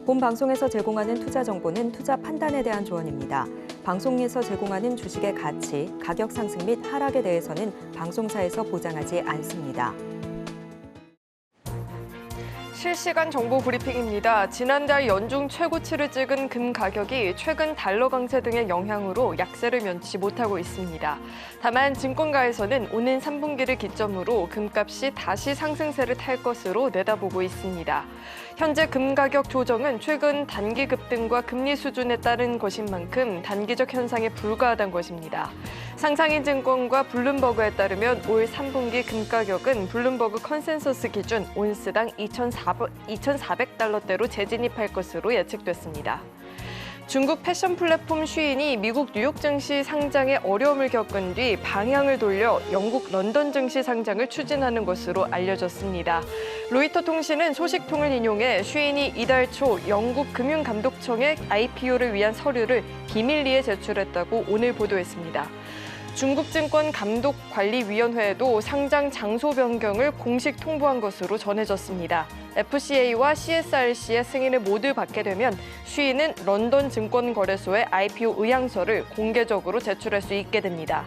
본 방송에서 제공하는 투자 정보는 투자 판단에 대한 조언입니다. 방송에서 제공하는 주식의 가치, 가격 상승 및 하락에 대해서는 방송사에서 보장하지 않습니다. 실시간 정보 브리핑입니다. 지난달 연중 최고치를 찍은 금 가격이 최근 달러 강세 등의 영향으로 약세를 면치 못하고 있습니다. 다만 증권가에서는 오는 3분기를 기점으로 금값이 다시 상승세를 탈 것으로 내다보고 있습니다. 현재 금 가격 조정은 최근 단기 급등과 금리 수준에 따른 것인 만큼 단기적 현상에 불과하다는 것입니다. 상상인증권과 블룸버그에 따르면 올 3분기 금 가격은 블룸버그 컨센서스 기준 온스당 2,400달러대로 재진입할 것으로 예측됐습니다. 중국 패션 플랫폼 쉬인이 미국 뉴욕 증시 상장에 어려움을 겪은 뒤 방향을 돌려 영국 런던 증시 상장을 추진하는 것으로 알려졌습니다. 로이터 통신은 소식통을 인용해 쉬인이 이달 초 영국 금융감독청에 IPO를 위한 서류를 비밀리에 제출했다고 오늘 보도했습니다. 중국증권감독관리위원회에도 상장 장소 변경을 공식 통보한 것으로 전해졌습니다. FCA와 CSRC의 승인을 모두 받게 되면 쉬인은 런던 증권거래소에 IPO 의향서를 공개적으로 제출할 수 있게 됩니다.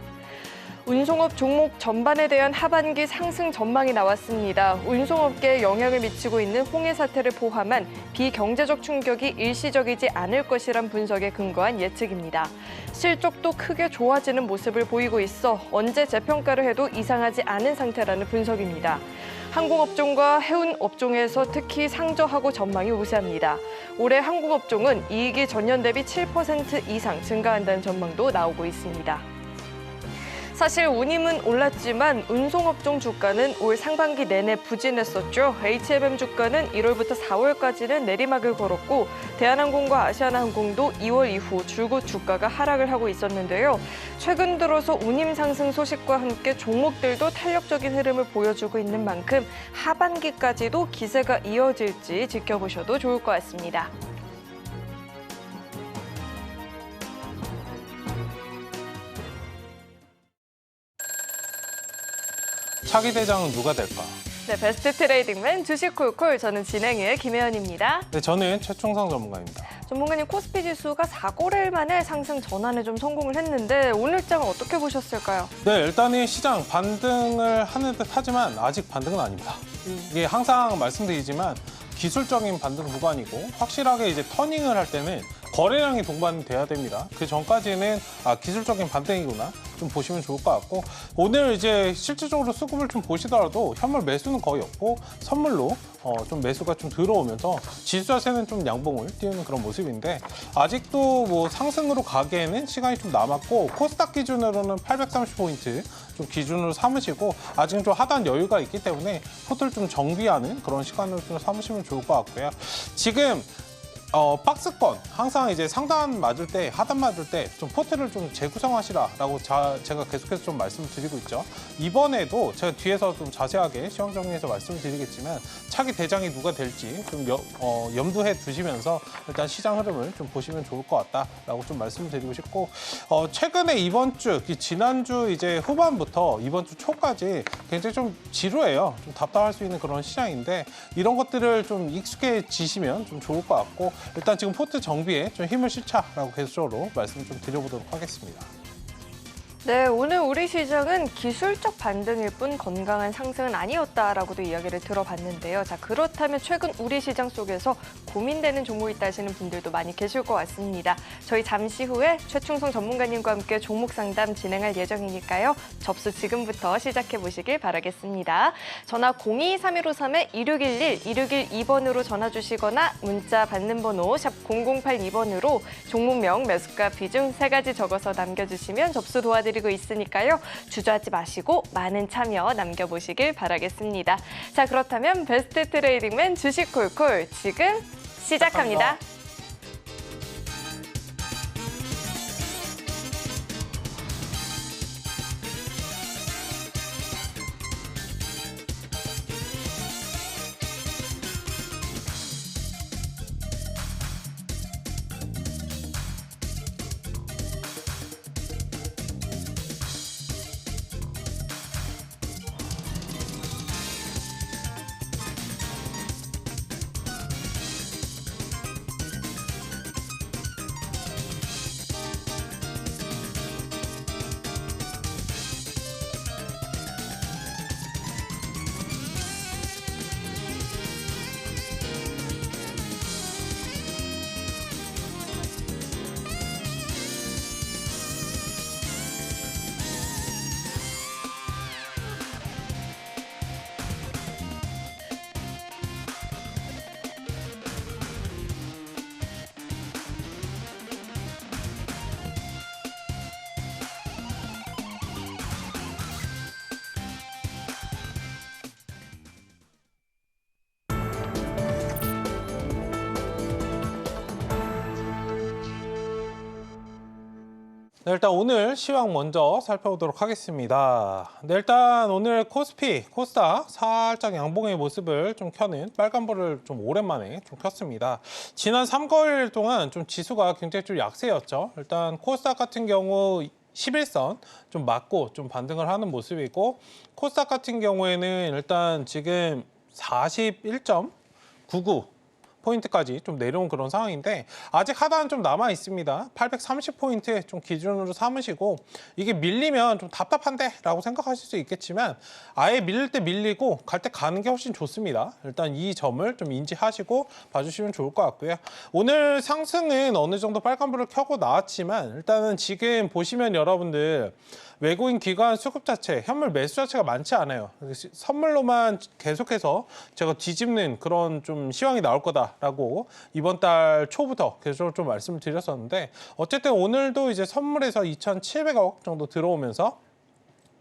운송업 종목 전반에 대한 하반기 상승 전망이 나왔습니다. 운송업계에 영향을 미치고 있는 홍해 사태를 포함한 비경제적 충격이 일시적이지 않을 것이란 분석에 근거한 예측입니다. 실적도 크게 좋아지는 모습을 보이고 있어 언제 재평가를 해도 이상하지 않은 상태라는 분석입니다. 항공업종과 해운업종에서 특히 상저하고 전망이 우세합니다. 올해 항공업종은 이익이 전년 대비 7% 이상 증가한다는 전망도 나오고 있습니다. 사실 운임은 올랐지만 운송업종 주가는 올 상반기 내내 부진했었죠. H&M 주가는 1월부터 4월까지는 내리막을 걸었고 대한항공과 아시아나항공도 2월 이후 줄곧 주가가 하락을 하고 있었는데요. 최근 들어서 운임 상승 소식과 함께 종목들도 탄력적인 흐름을 보여주고 있는 만큼 하반기까지도 기세가 이어질지 지켜보셔도 좋을 것 같습니다. 차기 대장은 누가 될까? 네, 베스트 트레이딩맨 주식콜콜, 저는 진행의 김혜연입니다. 네, 저는 최충성 전문가입니다. 전문가님, 코스피 지수가 4거래일 만에 상승 전환에 좀 성공을 했는데 오늘 장은 어떻게 보셨을까요? 네, 일단은 시장 반등을 하는 듯 하지만 아직 반등은 아닙니다. 이게 항상 말씀드리지만 기술적인 반등 구간이고 확실하게 이제 터닝을 할 때는 거래량이 동반이 돼야 됩니다. 그 전까지는 기술적인 반등이구나 좀 보시면 좋을 것 같고, 오늘 이제 실질적으로 수급을 좀 보시더라도 현물 매수는 거의 없고 선물로 좀 매수가 좀 들어오면서 지수 자체는 좀 양봉을 띄우는 그런 모습인데, 아직도 뭐 상승으로 가기에는 시간이 좀 남았고 코스닥 기준으로는 830포인트 좀 기준으로 삼으시고 아직은 좀 하단 여유가 있기 때문에 포트를 좀 정비하는 그런 시간을 좀 삼으시면 좋을 것 같고요. 지금 박스권 항상 이제 상단 맞을 때, 하단 맞을 때 좀 포트를 좀 재구성하시라라고 제가 계속해서 좀 말씀을 드리고 있죠. 이번에도 제가 뒤에서 좀 자세하게 시황 정리해서 말씀을 드리겠지만 차기 대장이 누가 될지 좀 염두해 두시면서 일단 시장 흐름을 좀 보시면 좋을 것 같다라고 좀 말씀을 드리고 싶고, 최근에 이번 주, 지난주 이제 후반부터 이번 주 초까지 굉장히 좀 지루해요. 좀 답답할 수 있는 그런 시장인데 이런 것들을 좀 익숙해지시면 좀 좋을 것 같고, 일단 지금 포트 정비에 좀 힘을 실자라고 계속적으로 말씀 좀 드려보도록 하겠습니다. 네, 오늘 우리 시장은 기술적 반등일 뿐 건강한 상승은 아니었다라고도 이야기를 들어봤는데요. 자, 그렇다면 최근 우리 시장 속에서 고민되는 종목이 있다 하시는 분들도 많이 계실 것 같습니다. 저희 잠시 후에 최충성 전문가님과 함께 종목 상담 진행할 예정이니까요. 접수 지금부터 시작해 보시길 바라겠습니다. 전화 02-3153-2611, 2612번으로 전화 주시거나 문자 받는 번호 샵 0082번으로 종목명, 매수가, 비중 3가지 적어서 남겨주시면 접수 도와드리고 있으니까요. 주저하지 마시고 많은 참여 남겨보시길 바라겠습니다. 자, 그렇다면 베스트 트레이딩맨 주식콜콜 지금 시작합니다. 네, 일단 오늘 시황 먼저 살펴보도록 하겠습니다. 네, 일단 오늘 코스피, 코스닥 살짝 양봉의 모습을 좀 켜는 빨간불을 좀 오랜만에 좀 켰습니다. 지난 3개월 동안 좀 지수가 굉장히 좀 약세였죠. 일단 코스닥 같은 경우 11선 좀 맞고 좀 반등을 하는 모습이고, 코스닥 같은 경우에는 일단 지금 41.99 포인트까지 좀 내려온 그런 상황인데, 아직 하단은 좀 남아 있습니다. 830포인트 좀 기준으로 삼으시고, 이게 밀리면 좀 답답한데 라고 생각하실 수 있겠지만, 아예 밀릴 때 밀리고 갈 때 가는 게 훨씬 좋습니다. 일단 이 점을 좀 인지하시고 봐주시면 좋을 것 같고요. 오늘 상승은 어느 정도 빨간불을 켜고 나왔지만, 일단은 지금 보시면 여러분들 외국인 기관 수급 자체, 현물 매수 자체가 많지 않아요. 선물로만 계속해서 제가 뒤집는 그런 좀 시황이 나올 거다라고 이번 달 초부터 계속 좀 말씀을 드렸었는데, 어쨌든 오늘도 이제 선물에서 2,700억 정도 들어오면서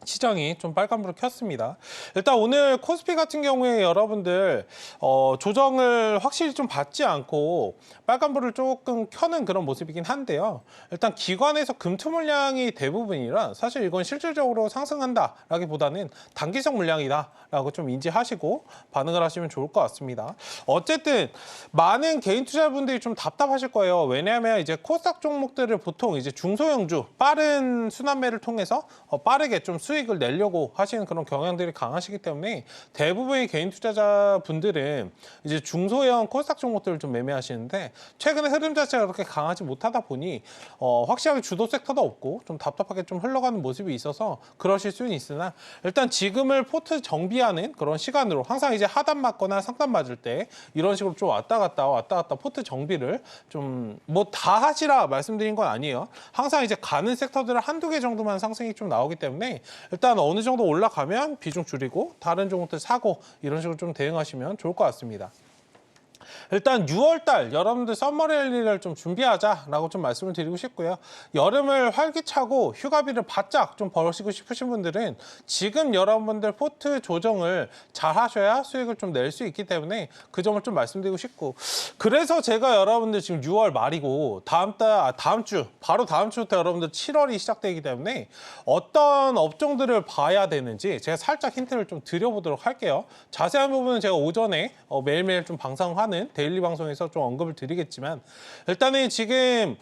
시장이 좀 빨간불을 켰습니다. 일단 오늘 코스피 같은 경우에 여러분들 조정을 확실히 좀 받지 않고 빨간불을 조금 켜는 그런 모습이긴 한데요. 일단 기관에서 금투 물량이 대부분이라 사실 이건 실질적으로 상승한다라기보다는 단기성 물량이다라고 좀 인지하시고 반응을 하시면 좋을 것 같습니다. 어쨌든 많은 개인 투자자분들이 좀 답답하실 거예요. 왜냐하면 이제 코스닥 종목들을 보통 이제 중소형주 빠른 순환매를 통해서 빠르게 좀 수익을 내려고 하시는 그런 경향들이 강하시기 때문에 대부분의 개인 투자자분들은 이제 중소형 코스닥 종목들을 좀 매매하시는데, 최근에 흐름 자체가 그렇게 강하지 못하다 보니 확실하게 주도 섹터도 없고 좀 답답하게 좀 흘러가는 모습이 있어서 그러실 수는 있으나, 일단 지금을 포트 정비하는 그런 시간으로 항상 이제 하단 맞거나 상단 맞을 때 이런 식으로 좀 왔다 갔다 포트 정비를 좀 뭐 다 하시라 말씀드린 건 아니에요. 항상 이제 가는 섹터들을 한두 개 정도만 상승이 좀 나오기 때문에 일단 어느 정도 올라가면 비중 줄이고 다른 종목들 사고 이런 식으로 좀 대응하시면 좋을 것 같습니다. 일단 6월달 여러분들 썸머 랠리를 좀 준비하자라고 좀 말씀을 드리고 싶고요. 여름을 활기차고 휴가비를 바짝 좀 벌시고 싶으신 분들은 지금 여러분들 포트 조정을 잘 하셔야 수익을 좀 낼 수 있기 때문에 그 점을 좀 말씀드리고 싶고, 그래서 제가 여러분들 지금 6월 말이고 다음 주 바로 다음 주부터 여러분들 7월이 시작되기 때문에 어떤 업종들을 봐야 되는지 제가 살짝 힌트를 좀 드려보도록 할게요. 자세한 부분은 제가 오전에 매일매일 좀 방송하는 데일리 방송에서 좀 언급을 드리겠지만, 일단은 지금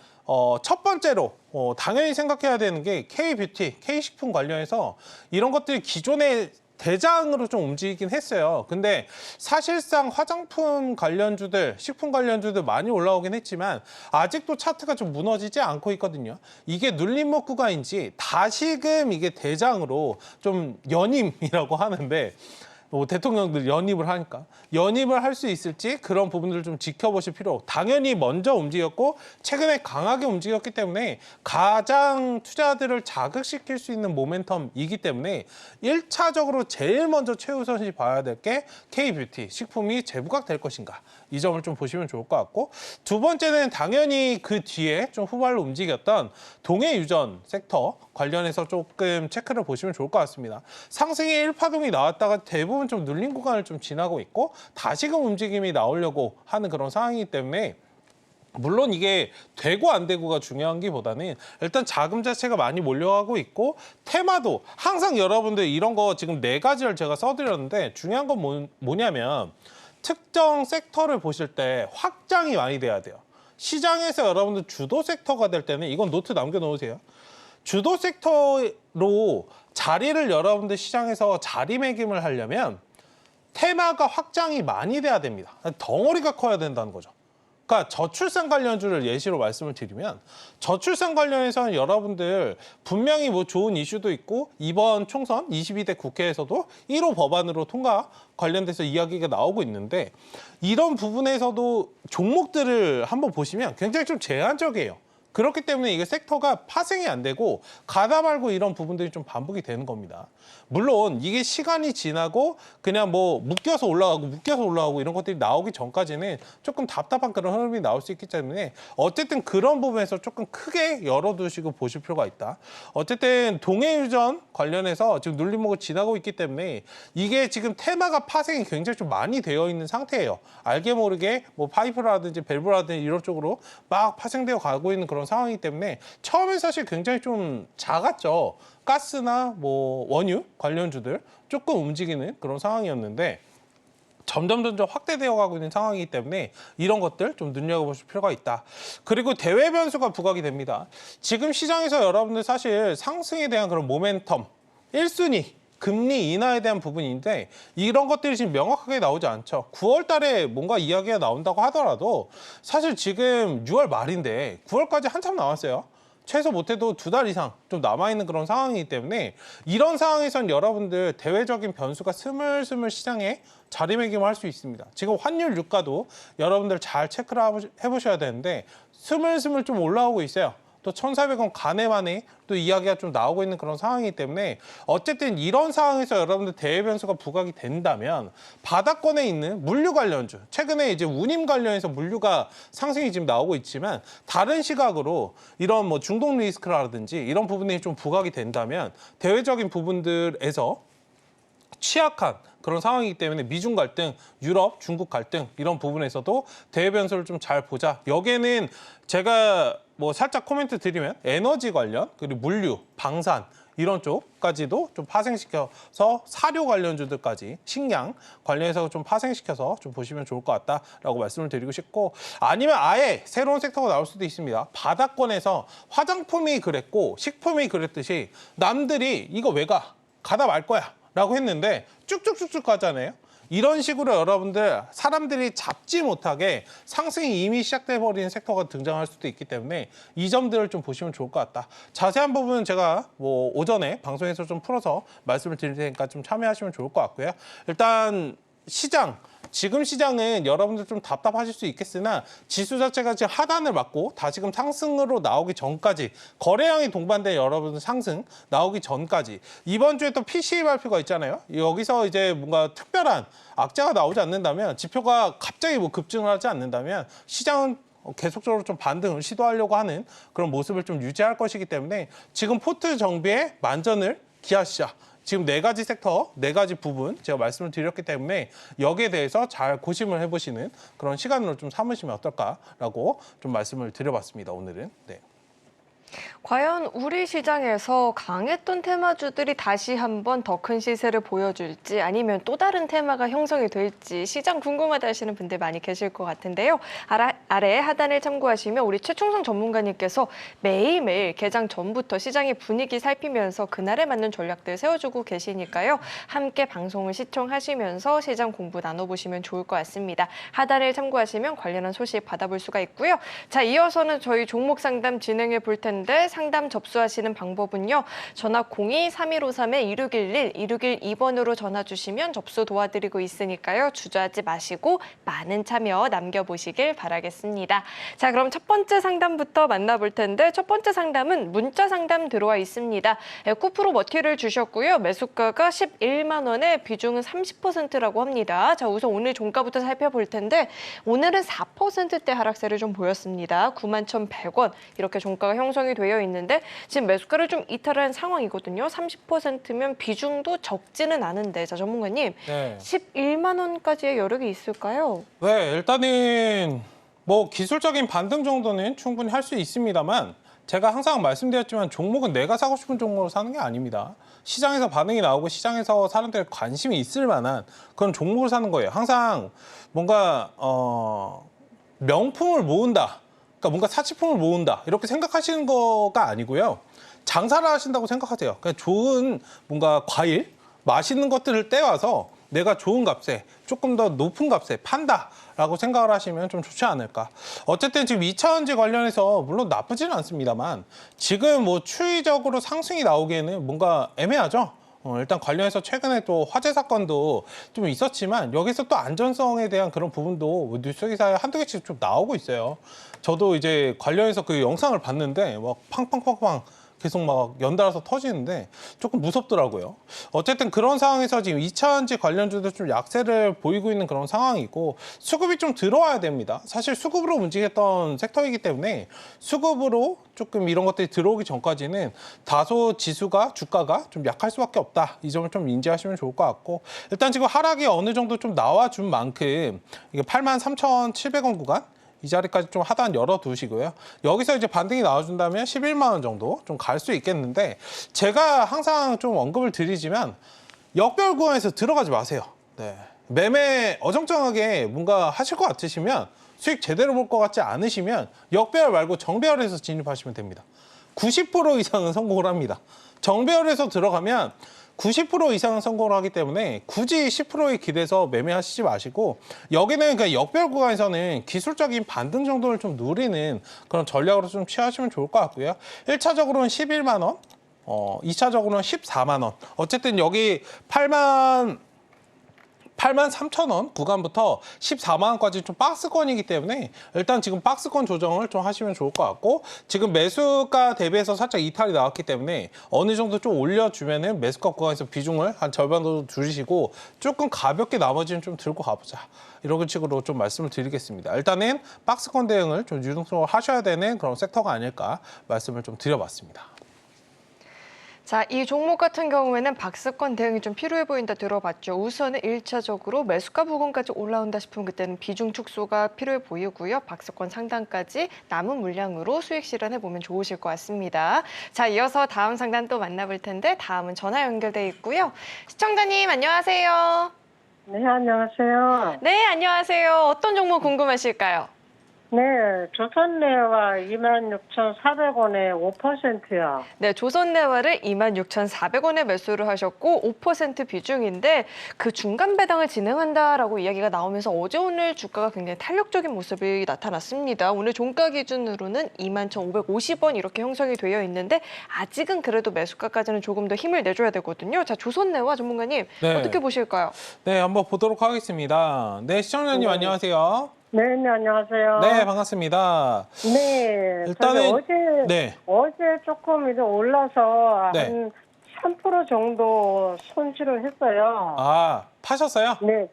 첫 번째로 당연히 생각해야 되는 게 K뷰티, K식품 관련해서 이런 것들이 기존에 대장으로 좀 움직이긴 했어요. 근데 사실상 화장품 관련주들, 식품 관련주들 많이 올라오긴 했지만 아직도 차트가 좀 무너지지 않고 있거든요. 이게 눌림목 구간인지 다시금 이게 대장으로 좀 연임이라고 하는데, 대통령들 연입을 하니까 연입을 할 수 있을지 그런 부분들을 좀 지켜보실 필요. 당연히 먼저 움직였고 최근에 강하게 움직였기 때문에 가장 투자들을 자극시킬 수 있는 모멘텀이기 때문에 1차적으로 제일 먼저 최우선시 봐야 될 게 K뷰티, 식품이 재부각될 것인가, 이 점을 좀 보시면 좋을 것 같고, 두 번째는 당연히 그 뒤에 좀 후발로 움직였던 동해유전 섹터 관련해서 조금 체크를 보시면 좋을 것 같습니다. 상승의 1파동이 나왔다가 대부분 좀 눌린 구간을 좀 지나고 있고 다시금 움직임이 나오려고 하는 그런 상황이기 때문에, 물론 이게 되고 안 되고가 중요한 기보다는 일단 자금 자체가 많이 몰려가고 있고, 테마도 항상 여러분들 이런 거 지금 4가지를 제가 써드렸는데, 중요한 건 뭐냐면 특정 섹터를 보실 때 확장이 많이 돼야 돼요. 시장에서 여러분들 주도 섹터가 될 때는 이건 노트 남겨놓으세요. 주도 섹터로 자리를 여러분들 시장에서 자리매김을 하려면 테마가 확장이 많이 돼야 됩니다. 덩어리가 커야 된다는 거죠. 그러니까 저출산 관련주를 예시로 말씀을 드리면, 저출산 관련해서는 여러분들 분명히 뭐 좋은 이슈도 있고 이번 총선 22대 국회에서도 1호 법안으로 통과 관련돼서 이야기가 나오고 있는데, 이런 부분에서도 종목들을 한번 보시면 굉장히 좀 제한적이에요. 그렇기 때문에 이게 섹터가 파생이 안 되고 가다 말고 이런 부분들이 좀 반복이 되는 겁니다. 물론 이게 시간이 지나고 그냥 뭐 묶여서 올라가고 이런 것들이 나오기 전까지는 조금 답답한 그런 흐름이 나올 수 있기 때문에 어쨌든 그런 부분에서 조금 크게 열어두시고 보실 필요가 있다. 어쨌든 동해유전 관련해서 지금 눌림목을 지나고 있기 때문에 이게 지금 테마가 파생이 굉장히 좀 많이 되어 있는 상태예요. 알게 모르게 뭐 파이프라든지 밸브라든지 이런 쪽으로 막 파생되어 가고 있는 그런 그런 상황이기 때문에 처음엔 사실 굉장히 좀 작았죠. 가스나 뭐 원유 관련주들 조금 움직이는 그런 상황이었는데 점점 확대되어 가고 있는 상황이기 때문에 이런 것들 좀 눈여겨보실 필요가 있다. 그리고 대외 변수가 부각이 됩니다. 지금 시장에서 여러분들 사실 상승에 대한 그런 모멘텀, 1순위, 금리 인하에 대한 부분인데 이런 것들이 지금 명확하게 나오지 않죠. 9월 달에 뭔가 이야기가 나온다고 하더라도 사실 지금 6월 말인데 9월까지 한참 남았어요. 최소 못해도 2달 이상 좀 남아있는 그런 상황이기 때문에 이런 상황에선 여러분들 대외적인 변수가 스물스물 시장에 자리매김을 할 수 있습니다. 지금 환율 유가도 여러분들 잘 체크를 해보셔야 되는데 스물스물 좀 올라오고 있어요. 또 1,400원 가네만에 또 이야기가 좀 나오고 있는 그런 상황이기 때문에 어쨌든 이런 상황에서 여러분들 대외 변수가 부각이 된다면 바닥권에 있는 물류 관련주, 최근에 이제 운임 관련해서 물류가 상승이 지금 나오고 있지만 다른 시각으로 이런 뭐 중동 리스크라든지 이런 부분이 좀 부각이 된다면 대외적인 부분들에서 취약한 그런 상황이기 때문에 미중 갈등, 유럽, 중국 갈등 이런 부분에서도 대외 변수를 좀 잘 보자. 여기에는 제가 뭐 살짝 코멘트 드리면 에너지 관련 그리고 물류, 방산 이런 쪽까지도 좀 파생시켜서 사료 관련주들까지 식량 관련해서 좀 파생시켜서 좀 보시면 좋을 것 같다라고 말씀을 드리고 싶고 아니면 아예 새로운 섹터가 나올 수도 있습니다. 바닥권에서 화장품이 그랬고 식품이 그랬듯이 남들이 이거 왜 가? 가다 말 거야 라고 했는데 쭉쭉쭉쭉 가잖아요. 이런 식으로 여러분들 사람들이 잡지 못하게 상승이 이미 시작돼 버리는 섹터가 등장할 수도 있기 때문에 이 점들을 좀 보시면 좋을 것 같다. 자세한 부분은 제가 뭐 오전에 방송에서 좀 풀어서 말씀을 드릴 테니까 좀 참여하시면 좋을 것 같고요. 일단 지금 시장은 여러분들 좀 답답하실 수 있겠으나 지수 자체가 지금 하단을 맞고 다시금 상승으로 나오기 전까지 거래량이 동반된 여러분들 상승 나오기 전까지 이번 주에 또 PCE 발표가 있잖아요. 여기서 이제 뭔가 특별한 악재가 나오지 않는다면 지표가 갑자기 뭐 급증을 하지 않는다면 시장은 계속적으로 좀 반등을 시도하려고 하는 그런 모습을 좀 유지할 것이기 때문에 지금 포트 정비에 만전을 기하시자. 지금 4가지 섹터, 4가지 부분 제가 말씀을 드렸기 때문에 여기에 대해서 잘 고심을 해보시는 그런 시간으로 좀 삼으시면 어떨까라고 좀 말씀을 드려봤습니다. 오늘은. 네. 과연 우리 시장에서 강했던 테마주들이 다시 한번 더 큰 시세를 보여줄지 아니면 또 다른 테마가 형성이 될지 시장 궁금하다 하시는 분들 많이 계실 것 같은데요. 아래 하단을 참고하시면 우리 최충성 전문가님께서 매일매일 개장 전부터 시장의 분위기 살피면서 그날에 맞는 전략들 세워주고 계시니까요. 함께 방송을 시청하시면서 시장 공부 나눠보시면 좋을 것 같습니다. 하단을 참고하시면 관련한 소식 받아볼 수가 있고요. 자, 이어서는 저희 종목 상담 진행해 볼 텐데 상담 접수하시는 방법은요. 전화 02-3153-2611, 2612번으로 전화 주시면 접수 도와드리고 있으니까요. 주저하지 마시고 많은 참여 남겨보시길 바라겠습니다. 자, 그럼 첫 번째 상담부터 만나볼 텐데 첫 번째 상담은 문자 상담 들어와 있습니다. 에코프로 머티를 주셨고요. 매수가가 11만 원에 비중은 30%라고 합니다. 자, 우선 오늘 종가부터 살펴볼 텐데 오늘은 4%대 하락세를 좀 보였습니다. 91,100원 이렇게 종가가 형성이 되어 있는데 지금 매수가를 좀 이탈한 상황이거든요. 30%면 비중도 적지는 않은데 자 전문가님 네. 11만 원까지의 여력이 있을까요? 네, 일단은 뭐 기술적인 반등 정도는 충분히 할 수 있습니다만 제가 항상 말씀드렸지만 종목은 내가 사고 싶은 종목으로 사는 게 아닙니다. 시장에서 반응이 나오고 시장에서 사람들이 관심이 있을 만한 그런 종목을 사는 거예요. 항상 뭔가 명품을 모은다. 그러니까 뭔가 사치품을 모은다. 이렇게 생각하시는 거가 아니고요. 장사를 하신다고 생각하세요. 그냥 좋은 뭔가 과일, 맛있는 것들을 떼와서 내가 좋은 값에 조금 더 높은 값에 판다라고 생각을 하시면 좀 좋지 않을까. 어쨌든 지금 2차전지 관련해서 물론 나쁘지는 않습니다만 지금 뭐 추이적으로 상승이 나오기에는 뭔가 애매하죠. 일단 관련해서 최근에 또 화재 사건도 좀 있었지만 여기서 또 안전성에 대한 그런 부분도 뉴스 기사에 한두 개씩 좀 나오고 있어요. 저도 이제 관련해서 그 영상을 봤는데 막 팡팡팡팡 계속 막 연달아서 터지는데 조금 무섭더라고요. 어쨌든 그런 상황에서 지금 2차전지 관련주도 좀 약세를 보이고 있는 그런 상황이고 수급이 좀 들어와야 됩니다. 사실 수급으로 움직였던 섹터이기 때문에 수급으로 조금 이런 것들이 들어오기 전까지는 다소 지수가 주가가 좀 약할 수밖에 없다. 이 점을 좀 인지하시면 좋을 것 같고 일단 지금 하락이 어느 정도 좀 나와준 만큼 이게 83,700원 구간 이 자리까지 좀 하단 열어두시고요. 여기서 이제 반등이 나와준다면 11만 원 정도 좀 갈 수 있겠는데 제가 항상 좀 언급을 드리지만 역별 구간에서 들어가지 마세요. 네. 매매 어정쩡하게 뭔가 하실 것 같으시면 수익 제대로 볼 것 같지 않으시면 역배열 말고 정배열에서 진입하시면 됩니다. 90% 이상은 성공을 합니다. 정배열에서 들어가면 90% 이상은 성공을 하기 때문에 굳이 10%에 기대서 매매하시지 마시고 여기는 그냥 역배열 구간에서는 기술적인 반등 정도를 좀 누리는 그런 전략으로 좀 취하시면 좋을 것 같고요. 1차적으로는 11만 원, 2차적으로는 14만 원. 어쨌든 여기 8만 3천 원 구간부터 14만 원까지 좀 박스권이기 때문에 일단 지금 박스권 조정을 좀 하시면 좋을 것 같고 지금 매수가 대비해서 살짝 이탈이 나왔기 때문에 어느 정도 좀 올려주면은 매수가 구간에서 비중을 한 절반 정도 줄이시고 조금 가볍게 나머지는 좀 들고 가보자. 이런 식으로 좀 말씀을 드리겠습니다. 일단은 박스권 대응을 좀 유동성을 하셔야 되는 그런 섹터가 아닐까 말씀을 좀 드려봤습니다. 자, 이 종목 같은 경우에는 박스권 대응이 좀 필요해 보인다 들어봤죠. 우선은 1차적으로 매수가 부근까지 올라온다 싶으면 그때는 비중 축소가 필요해 보이고요. 박스권 상단까지 남은 물량으로 수익 실현해 보면 좋으실 것 같습니다. 자, 이어서 다음 상단 또 만나볼 텐데 다음은 전화 연결돼 있고요. 시청자님 안녕하세요. 네, 안녕하세요. 네, 안녕하세요. 어떤 종목 궁금하실까요? 네, 조선내와 26,400원에 5%요. 네, 조선내화를 26,400원에 매수를 하셨고 5% 비중인데 그 중간 배당을 진행한다라고 이야기가 나오면서 어제 오늘 주가가 굉장히 탄력적인 모습이 나타났습니다. 오늘 종가 기준으로는 21,550원 이렇게 형성이 되어 있는데 아직은 그래도 매수가까지는 조금 더 힘을 내줘야 되거든요. 자, 조선내화 전문가님 네. 어떻게 보실까요? 네, 한번 보도록 하겠습니다. 네, 시청자님 네. 안녕하세요. 네, 네, 안녕하세요. 네, 반갑습니다. 네, 일단은 저기 어제 조금 이제 올라서 네. 한 3% 정도 손실을 했어요. 아, 파셨어요? 네,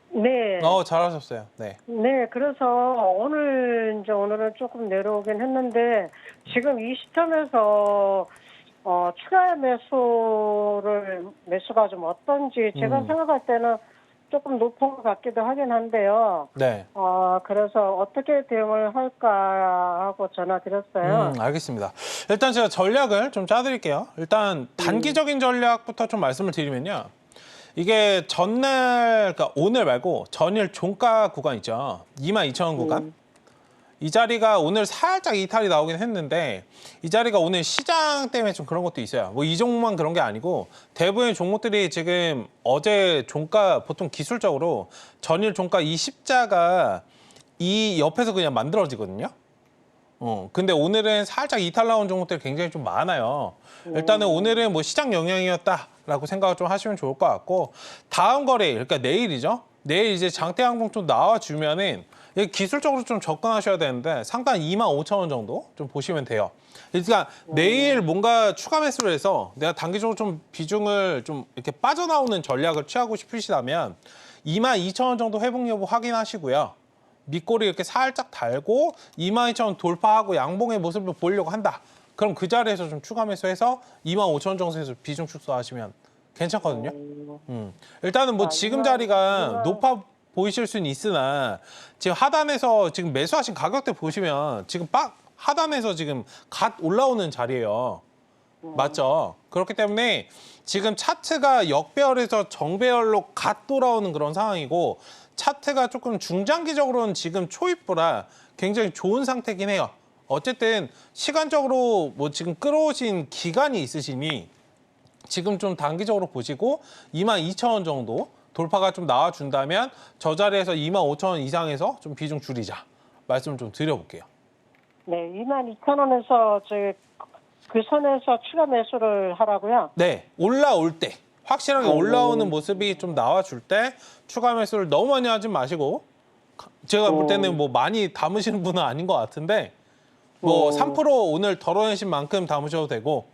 네, 잘하셨어요. 네. 네, 그래서 오늘은 조금 내려오긴 했는데 지금 이 시점에서 추가 매수가 좀 어떤지 제가 생각할 때는 조금 높은 것 같기도 하긴 한데요. 네. 그래서 어떻게 대응을 할까 하고 전화드렸어요. 알겠습니다. 일단 제가 전략을 좀 짜드릴게요. 일단 단기적인 전략부터 좀 말씀을 드리면요. 이게 전날, 그러니까 오늘 말고 전일 종가 구간 있죠. 22,000원 구간. 이 자리가 오늘 살짝 이탈이 나오긴 했는데 이 자리가 오늘 시장 때문에 좀 그런 것도 있어요. 뭐 이 종목만 그런 게 아니고 대부분의 종목들이 지금 어제 종가 보통 기술적으로 전일 종가 이 십자가 이 옆에서 그냥 만들어지거든요. 근데 오늘은 살짝 이탈 나온 종목들이 굉장히 좀 많아요. 일단은 오늘은 뭐 시장 영향이었다라고 생각을 좀 하시면 좋을 것 같고 다음 거래, 그러니까 내일이죠. 내일 이제 장대항공 좀 나와주면은 기술적으로 좀 접근하셔야 되는데 상단 25,000원 정도 좀 보시면 돼요. 그러니까 내일 뭔가 추가 매수를 해서 내가 단기적으로 좀 비중을 좀 이렇게 빠져나오는 전략을 취하고 싶으시다면 22,000원 정도 회복 여부 확인하시고요. 밑꼬리 이렇게 살짝 달고 22,000원 돌파하고 양봉의 모습을 보이려고 한다. 그럼 그 자리에서 좀 추가 매수해서 25,000원 정도에서 비중 축소하시면 괜찮거든요. 일단은 뭐 지금 자리가 높아 보이실 수는 있으나 지금 하단에서 지금 매수하신 가격대 보시면 지금 하단에서 지금 갓 올라오는 자리예요. 맞죠? 그렇기 때문에 지금 차트가 역배열에서 정배열로 갓 돌아오는 그런 상황이고 차트가 조금 중장기적으로는 지금 초입보라 굉장히 좋은 상태긴 해요. 어쨌든 시간적으로 뭐 지금 끌어오신 기간이 있으시니 지금 좀 단기적으로 보시고 22,000원 정도 돌파가 좀 나와준다면 저 자리에서 25,000원 이상에서 좀 비중 줄이자 말씀 좀 드려볼게요. 네, 22,000원에서 그 선에서 추가 매수를 하라고요? 네, 올라올 때 확실하게 올라오는 모습이 좀 나와줄 때 추가 매수를 너무 많이 하지 마시고 제가 볼 때는 뭐 많이 담으시는 분은 아닌 것 같은데 뭐 3% 오늘 덜어내신 만큼 담으셔도 되고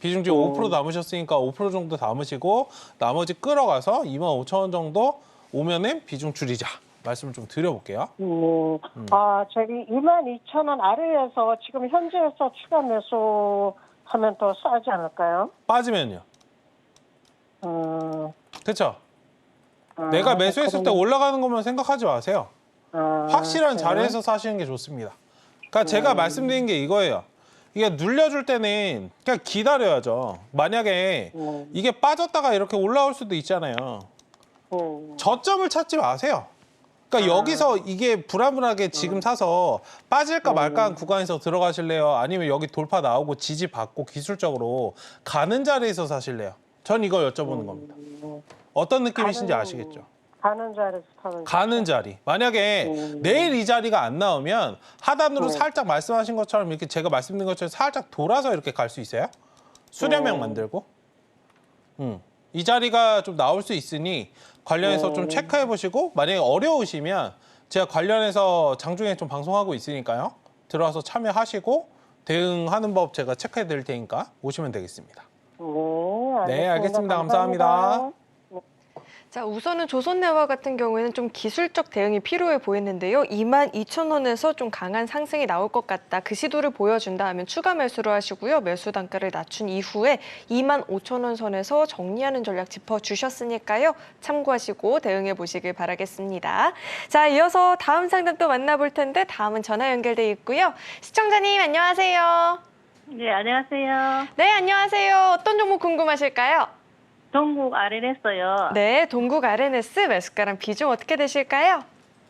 비중 지금 5% 남으셨으니까 5% 정도 담으시고 나머지 끌어가서 25,000원 정도 오면은 비중 줄이자 말씀을 좀 드려볼게요. 저기 22,000원 아래에서 지금 현재에서 추가 매수하면 더 싸지 않을까요? 빠지면요. 그렇죠. 내가 매수했을 때 올라가는 것만 생각하지 마세요. 확실한 그래요? 자리에서 사시는 게 좋습니다. 그러니까 제가 말씀드린 게 이거예요. 이게 눌려줄 때는 그냥 기다려야죠. 만약에 이게 빠졌다가 이렇게 올라올 수도 있잖아요. 저점을 찾지 마세요. 그러니까 여기서 이게 불안불안하게 지금 사서 빠질까 말까 한 구간에서 들어가실래요? 아니면 여기 돌파 나오고 지지 받고 기술적으로 가는 자리에서 사실래요? 전 이걸 여쭤보는 겁니다. 어떤 느낌이신지 아시겠죠? 가는 자리에서 타는 가는 자리. 만약에 내일 이 자리가 안 나오면 하단으로 살짝 말씀하신 것처럼 이렇게 제가 말씀드린 것처럼 살짝 돌아서 이렇게 갈 수 있어요? 수렴형 만들고. 이 자리가 좀 나올 수 있으니 관련해서 좀 체크해 보시고 만약에 어려우시면 제가 관련해서 장중에 좀 방송하고 있으니까요. 들어와서 참여하시고 대응하는 법 제가 체크해 드릴 테니까 오시면 되겠습니다. 네, 알겠습니다. 감사합니다. 자, 우선은 조선내와 같은 경우에는 좀 기술적 대응이 필요해 보이는데요. 22,000원에서 좀 강한 상승이 나올 것 같다. 그 시도를 보여준다 하면 추가 매수를 하시고요. 매수 단가를 낮춘 이후에 25,000원 선에서 정리하는 전략 짚어주셨으니까요. 참고하시고 대응해 보시길 바라겠습니다. 자, 이어서 다음 상담 또 만나볼 텐데 다음은 전화 연결돼 있고요. 시청자님 안녕하세요. 네, 안녕하세요. 네, 안녕하세요. 어떤 종목 궁금하실까요? 동국 RN했어요. 네, 동국 RNS 매수가랑 비중 어떻게 되실까요?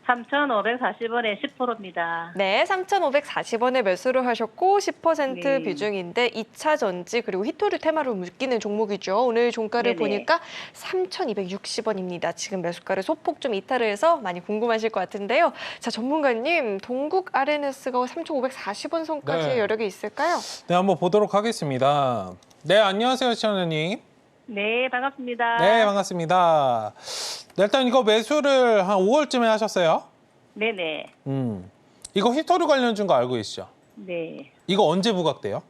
3,540원에 10%입니다. 네, 3,540원에 매수를 하셨고 10% 네. 비중인데 2차 전지 그리고 히토류 테마를 묶이는 종목이죠. 오늘 종가를 네네. 보니까 3,260원입니다. 지금 매수가를 소폭 좀 이탈을 해서 많이 궁금하실 것 같은데요. 자, 전문가님, 동국 RNS가 3,540원 선까지 네. 여력이 있을까요? 네, 한번 보도록 하겠습니다. 네, 안녕하세요, 시청자님. 네, 반갑습니다. 네, 반갑습니다. 네, 일단 이거 매수를 한 5월쯤에 하셨어요? 네네. 이거 히토류 관련주인 거 알고 계시죠? 네. 이거 언제 부각돼요?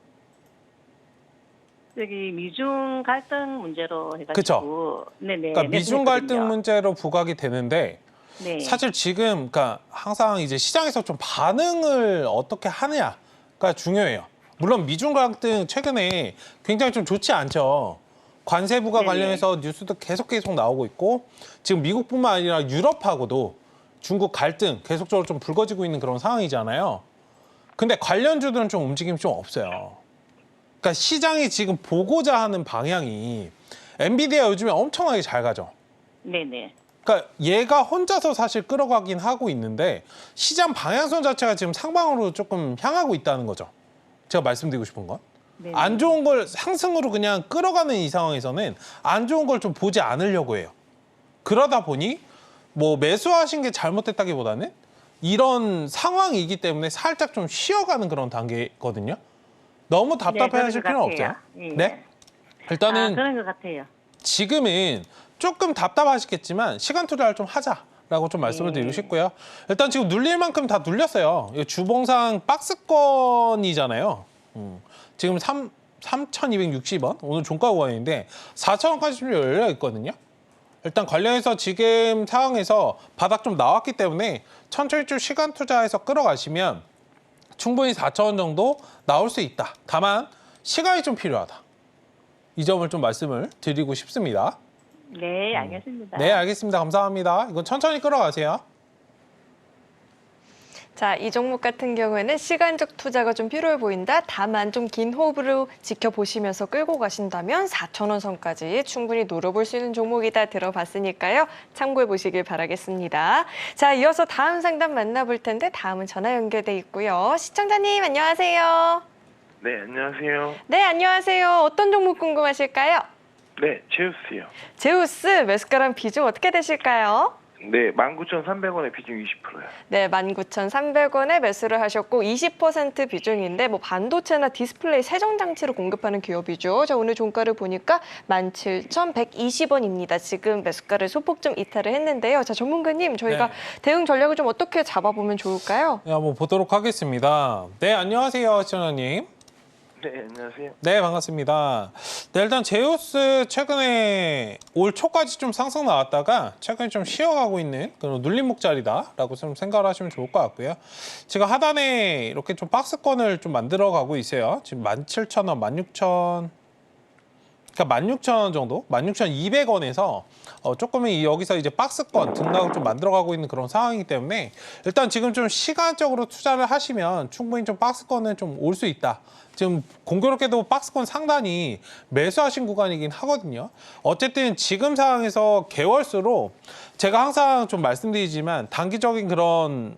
여기 미중 갈등 문제로 해가지고. 그쵸. 네네. 그러니까 미중 갈등 매수했거든요. 문제로 부각이 되는데 네. 사실 지금 그러니까 항상 이제 시장에서 좀 반응을 어떻게 하느냐가 중요해요. 물론 미중 갈등 최근에 굉장히 좀 좋지 않죠. 관세 부과 네네. 관련해서 뉴스도 계속 나오고 있고 지금 미국뿐만 아니라 유럽하고도 중국 갈등 계속적으로 좀 불거지고 있는 그런 상황이잖아요. 근데 관련주들은 좀 움직임이 좀 없어요. 그러니까 시장이 지금 보고자 하는 방향이 엔비디아 요즘에 엄청나게 잘 가죠. 네네. 그러니까 얘가 혼자서 사실 끌어가긴 하고 있는데 시장 방향성 자체가 지금 상방으로 조금 향하고 있다는 거죠. 제가 말씀드리고 싶은 건. 네네. 안 좋은 걸 상승으로 그냥 끌어가는 이 상황에서는 안 좋은 걸 좀 보지 않으려고 해요. 그러다 보니 뭐 매수하신 게 잘못됐다기보다는 이런 상황이기 때문에 살짝 좀 쉬어가는 그런 단계거든요. 너무 답답해 하실 그런 필요는 것 없어요. 같아요. 예. 네? 일단은 그런 것 같아요. 지금은 조금 답답하시겠지만 시간 투자를 좀 하자라고 좀 말씀을 드리고 싶고요. 일단 지금 눌릴 만큼 다 눌렸어요. 이거 주봉상 박스권이잖아요. 지금 3,260원 오늘 종가 구간인데 4,000원까지 좀 열려 있거든요. 일단 관련해서 지금 상황에서 바닥 좀 나왔기 때문에 천천히 좀 시간 투자해서 끌어가시면 충분히 4,000원 정도 나올 수 있다. 다만 시간이 좀 필요하다. 이 점을 좀 말씀을 드리고 싶습니다. 네, 알겠습니다. 네, 알겠습니다. 감사합니다. 이건 천천히 끌어가세요. 자, 이 종목 같은 경우에는 시간적 투자가 좀 필요해 보인다. 다만 좀 긴 호흡으로 지켜보시면서 끌고 가신다면 4,000원 선까지 충분히 노려볼 수 있는 종목이다 들어봤으니까요. 참고해 보시길 바라겠습니다. 자, 이어서 다음 상담 만나볼 텐데 다음은 전화 연결돼 있고요. 시청자님 안녕하세요. 네, 안녕하세요. 네, 안녕하세요. 어떤 종목 궁금하실까요? 네, 제우스요. 제우스 매수가랑 비중 어떻게 되실까요? 네, 19,300원에 비중 20%요. 네, 19,300원에 매수를 하셨고 20% 비중인데 뭐 반도체나 디스플레이 세정 장치를 공급하는 기업이죠. 자, 오늘 종가를 보니까 17,120원입니다. 지금 매수가를 소폭 좀 이탈을 했는데요. 자, 전문가님, 저희가 네. 대응 전략을 좀 어떻게 잡아보면 좋을까요? 네, 한번 보도록 하겠습니다. 네, 안녕하세요, 시청자님. 네, 안녕하세요. 네, 반갑습니다. 네, 일단 제우스 최근에 올 초까지 좀 상승 나왔다가 최근에 좀 쉬어가고 있는 그런 눌림목 자리다라고 좀 생각을 하시면 좋을 것 같고요. 지금 하단에 이렇게 좀 박스권을 좀 만들어 가고 있어요. 지금 17,000원, 16,000 그러니까 16,000원 정도, 16,200원에서 조금은 여기서 이제 박스권 등락을 좀 만들어가고 있는 그런 상황이기 때문에 일단 지금 좀 시간적으로 투자를 하시면 충분히 좀 박스권은 좀 올 수 있다. 지금 공교롭게도 박스권 상단이 매수하신 구간이긴 하거든요. 어쨌든 지금 상황에서 개월수로 제가 항상 좀 말씀드리지만 단기적인 그런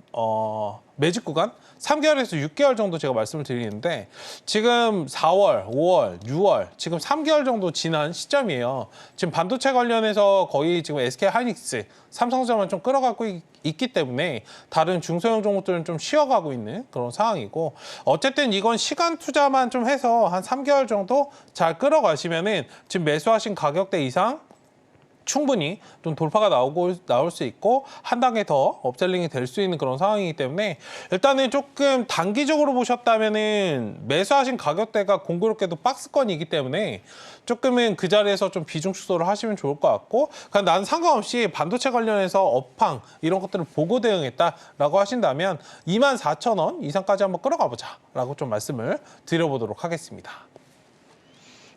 매집 구간 3개월에서 6개월 정도 제가 말씀을 드리는데 지금 4월, 5월, 6월 지금 3개월 정도 지난 시점이에요. 지금 반도체 관련해서 거의 지금 SK 하이닉스, 삼성전자만 좀 끌어가고 있기 때문에 다른 중소형 종목들은 좀 쉬어가고 있는 그런 상황이고 어쨌든 이건 시간 투자만 좀 해서 한 3개월 정도 잘 끌어가시면은 지금 매수하신 가격대 이상 충분히 좀 돌파가 나올 수 있고 한 단계 더 업셀링이 될 수 있는 그런 상황이기 때문에 일단은 조금 단기적으로 보셨다면은 매수하신 가격대가 공교롭게도 박스권이기 때문에 조금은 그 자리에서 좀 비중 축소를 하시면 좋을 것 같고 그냥 나는 상관없이 반도체 관련해서 업황 이런 것들을 보고 대응했다라고 하신다면 24,000원 이상까지 한번 끌어가 보자라고 좀 말씀을 드려보도록 하겠습니다.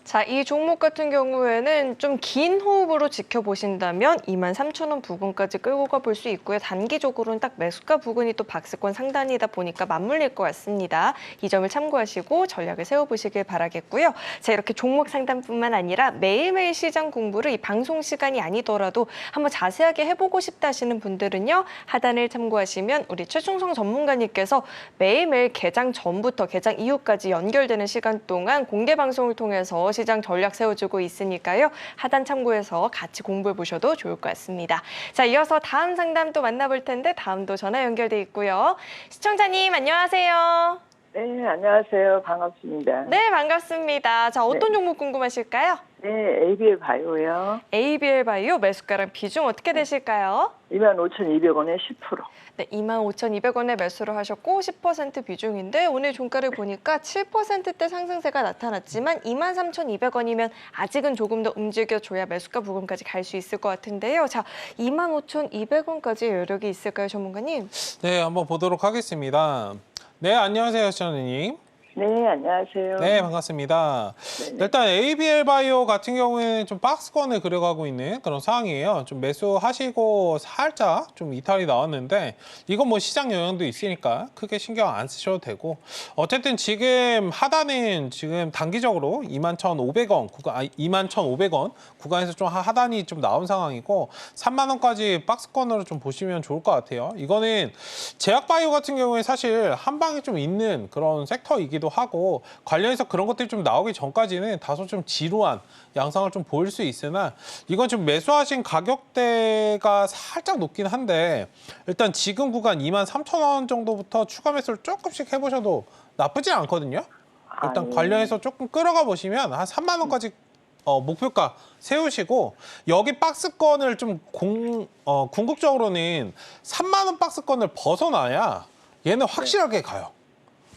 자, 이 종목 같은 경우에는 좀 긴 호흡으로 지켜보신다면 23,000원 부근까지 끌고 가볼 수 있고요. 단기적으로는 딱 매수가 부근이 또 박스권 상단이다 보니까 맞물릴 것 같습니다. 이 점을 참고하시고 전략을 세워보시길 바라겠고요. 자, 이렇게 종목 상담뿐만 아니라 매일매일 시장 공부를 이 방송 시간이 아니더라도 한번 자세하게 해보고 싶다 하시는 분들은요. 하단을 참고하시면 우리 최충성 전문가님께서 매일매일 개장 전부터 개장 이후까지 연결되는 시간 동안 공개 방송을 통해서 시장 전략 세워주고 있으니까요. 하단 참고해서 같이 공부해 보셔도 좋을 것 같습니다. 자, 이어서 다음 상담 또 만나볼 텐데 다음도 전화 연결돼 있고요. 시청자님 안녕하세요. 네, 안녕하세요. 반갑습니다. 네, 반갑습니다. 자, 어떤 종목 궁금하실까요? 네, ABL 바이오요. ABL 바이오 매수가랑 비중 어떻게 되실까요? 25,200원에 10%. 네, 25,200원에 매수를 하셨고 10% 비중인데 오늘 종가를 보니까 7%대 상승세가 나타났지만 23,200원이면 아직은 조금 더 움직여줘야 매수가 부근까지 갈 수 있을 것 같은데요. 자, 25,200원까지 여력이 있을까요, 전문가님? 네, 한번 보도록 하겠습니다. 네, 안녕하세요, 시청자님. 네, 안녕하세요. 네, 반갑습니다. 네네. 일단 ABL 바이오 같은 경우에는 좀 박스권을 그려가고 있는 그런 상황이에요. 좀 매수하시고 살짝 좀 이탈이 나왔는데 이건 뭐 시장 영향도 있으니까 크게 신경 안 쓰셔도 되고 어쨌든 지금 하단은 지금 단기적으로 21,500원 구간, 21,500원 구간에서 좀 하단이 좀 나온 상황이고 3만 원까지 박스권으로 좀 보시면 좋을 것 같아요. 이거는 제약바이오 같은 경우에 사실 한 방에 좀 있는 그런 섹터이기도 하고 관련해서 그런 것들이 좀 나오기 전까지는 다소 좀 지루한 양상을 좀 보일 수 있으나 이건 지금 매수하신 가격대가 살짝 높긴 한데 일단 지금 구간 23,000원 정도부터 추가 매수를 조금씩 해보셔도 나쁘지 않거든요. 일단 관련해서 조금 끌어가 보시면 한 3만 원까지 목표가 세우시고 여기 박스권을 좀 궁극적으로는 3만 원 박스권을 벗어나야 얘는 확실하게 가요.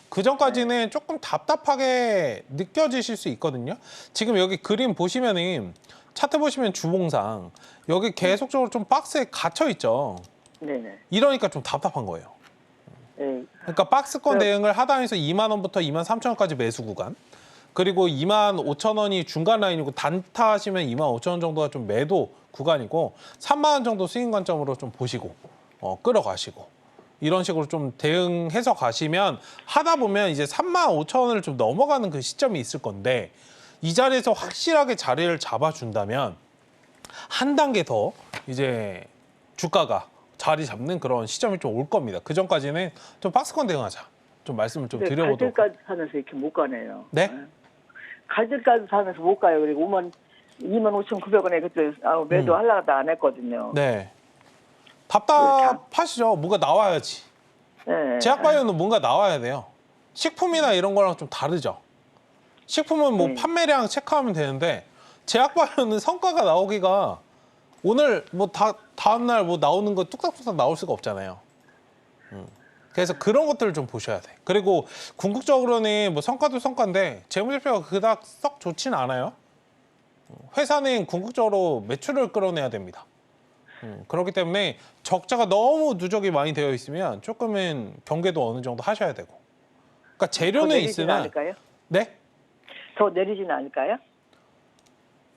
그 전까지는 조금 답답하게 느껴지실 수 있거든요. 지금 여기 그림 보시면은 차트 보시면 주봉상 여기 계속적으로 좀 박스에 갇혀 있죠. 네네. 이러니까 좀 답답한 거예요. 네. 그러니까 박스권 대응을 하단에서 2만 원부터 23,000원까지 매수 구간. 그리고 25,000원이 중간 라인이고 단타 하시면 25,000원 정도가 좀 매도 구간이고 3만 원 정도 수익 관점으로 좀 보시고 끌어가시고 이런 식으로 좀 대응해서 가시면 하다 보면 이제 35,000원을 좀 넘어가는 그 시점이 있을 건데 이 자리에서 확실하게 자리를 잡아준다면 한 단계 더 이제 주가가 자리 잡는 그런 시점이 좀 올 겁니다. 그 전까지는 좀 박스권 대응하자. 좀 말씀을 좀 드려보도록. 갈들까지 사면서 이렇게 못 가네요. 네? 갈들까지 사면서 못 가요. 그리고 25,900원에 그때 매도 하려고 안 했거든요. 네. 답답하시죠? 뭔가 나와야지. 네. 제약바이오는 뭔가 나와야 돼요. 식품이나 이런 거랑 좀 다르죠. 식품은 뭐 판매량 체크하면 되는데 제약바이오는 성과가 나오기가 오늘 뭐 다음날 뭐 나오는 거 뚝딱뚝딱 나올 수가 없잖아요. 그래서 그런 것들을 좀 보셔야 돼. 그리고 궁극적으로는 뭐 성과도 성과인데 재무제표가 그닥 썩 좋지는 않아요. 회사는 궁극적으로 매출을 끌어내야 됩니다. 그렇기 때문에 적자가 너무 누적이 많이 되어 있으면 조금은 경계도 어느 정도 하셔야 되고. 그러니까 재료는 있으나 않을까요? 네? 더 내리지는 않을까요?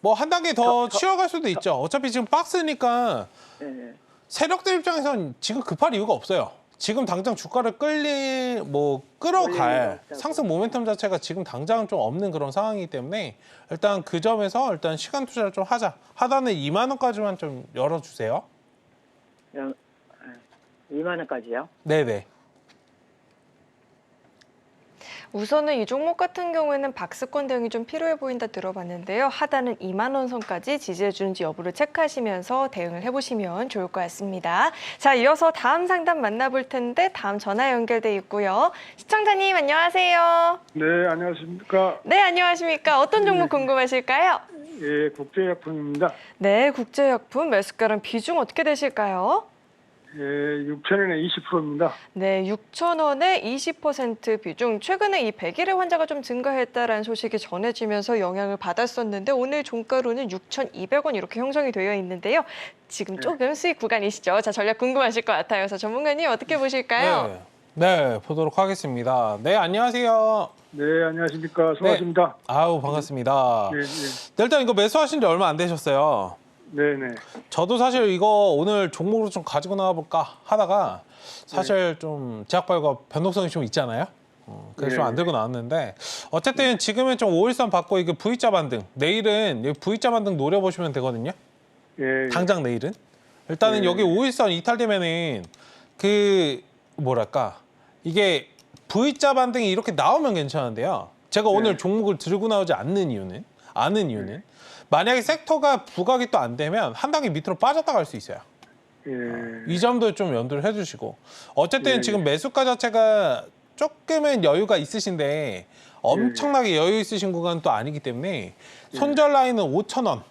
뭐 한 단계 더 쉬어갈 수도 있죠. 어차피 지금 박스니까 네. 세력들 입장에선 지금 급할 이유가 없어요. 지금 당장 주가를 끌어갈 상승 모멘텀 자체가 지금 당장은 좀 없는 그런 상황이기 때문에 일단 그 점에서 일단 시간 투자를 좀 하자. 하단에 2만 원까지만 좀 열어주세요. 2만 원까지요? 네네. 우선은 이 종목 같은 경우에는 박스권 대응이 좀 필요해 보인다 들어봤는데요. 하단은 2만 원 선까지 지지해 주는지 여부를 체크하시면서 대응을 해보시면 좋을 것 같습니다. 자, 이어서 다음 상담 만나볼 텐데 다음 전화 연결돼 있고요. 시청자님 안녕하세요. 네, 안녕하십니까. 네, 안녕하십니까. 어떤 종목 궁금하실까요? 예, 국제약품입니다. 네, 국제약품 매수가랑 비중 어떻게 되실까요? 예, 6,000원에 20%입니다. 네, 6,000원에 20% 비중. 최근에 이 100일의 환자가 좀 증가했다라는 소식이 전해지면서 영향을 받았었는데 오늘 종가로는 6,200원 이렇게 형성이 되어 있는데요. 지금 조금 수익 구간이시죠? 자, 전략 궁금하실 것 같아요. 그래서 전문가님 어떻게 보실까요? 네, 보도록 하겠습니다. 네, 안녕하세요. 네, 안녕하십니까. 수고하십니다. 아우, 반갑습니다. 예, 예. 일단 이거 매수하신 지 얼마 안 되셨어요. 네, 네. 저도 사실 이거 오늘 종목으로 좀 가지고 나와볼까 하다가 사실 좀 제약바이오가 변동성이 좀 있잖아요. 그래서 좀 안 들고 나왔는데 어쨌든 지금은 좀 5일선 받고 이게 V자 반등. 내일은 여기 V자 반등 노려보시면 되거든요. 예, 당장 내일은. 일단은 예. 여기 5일선 이탈되면은 그 뭐랄까 이게 V자 반등이 이렇게 나오면 괜찮은데요. 제가 오늘 종목을 들고 나오지 않는 이유는 만약에 섹터가 부각이 또 안 되면 한 단계 밑으로 빠졌다 갈 수 있어요. 예. 이 점도 좀 염두를 해주시고 어쨌든 예, 지금 매수가 자체가 조금은 여유가 있으신데 엄청나게 여유 있으신 구간은 또 아니기 때문에 손절 라인은 5,000원.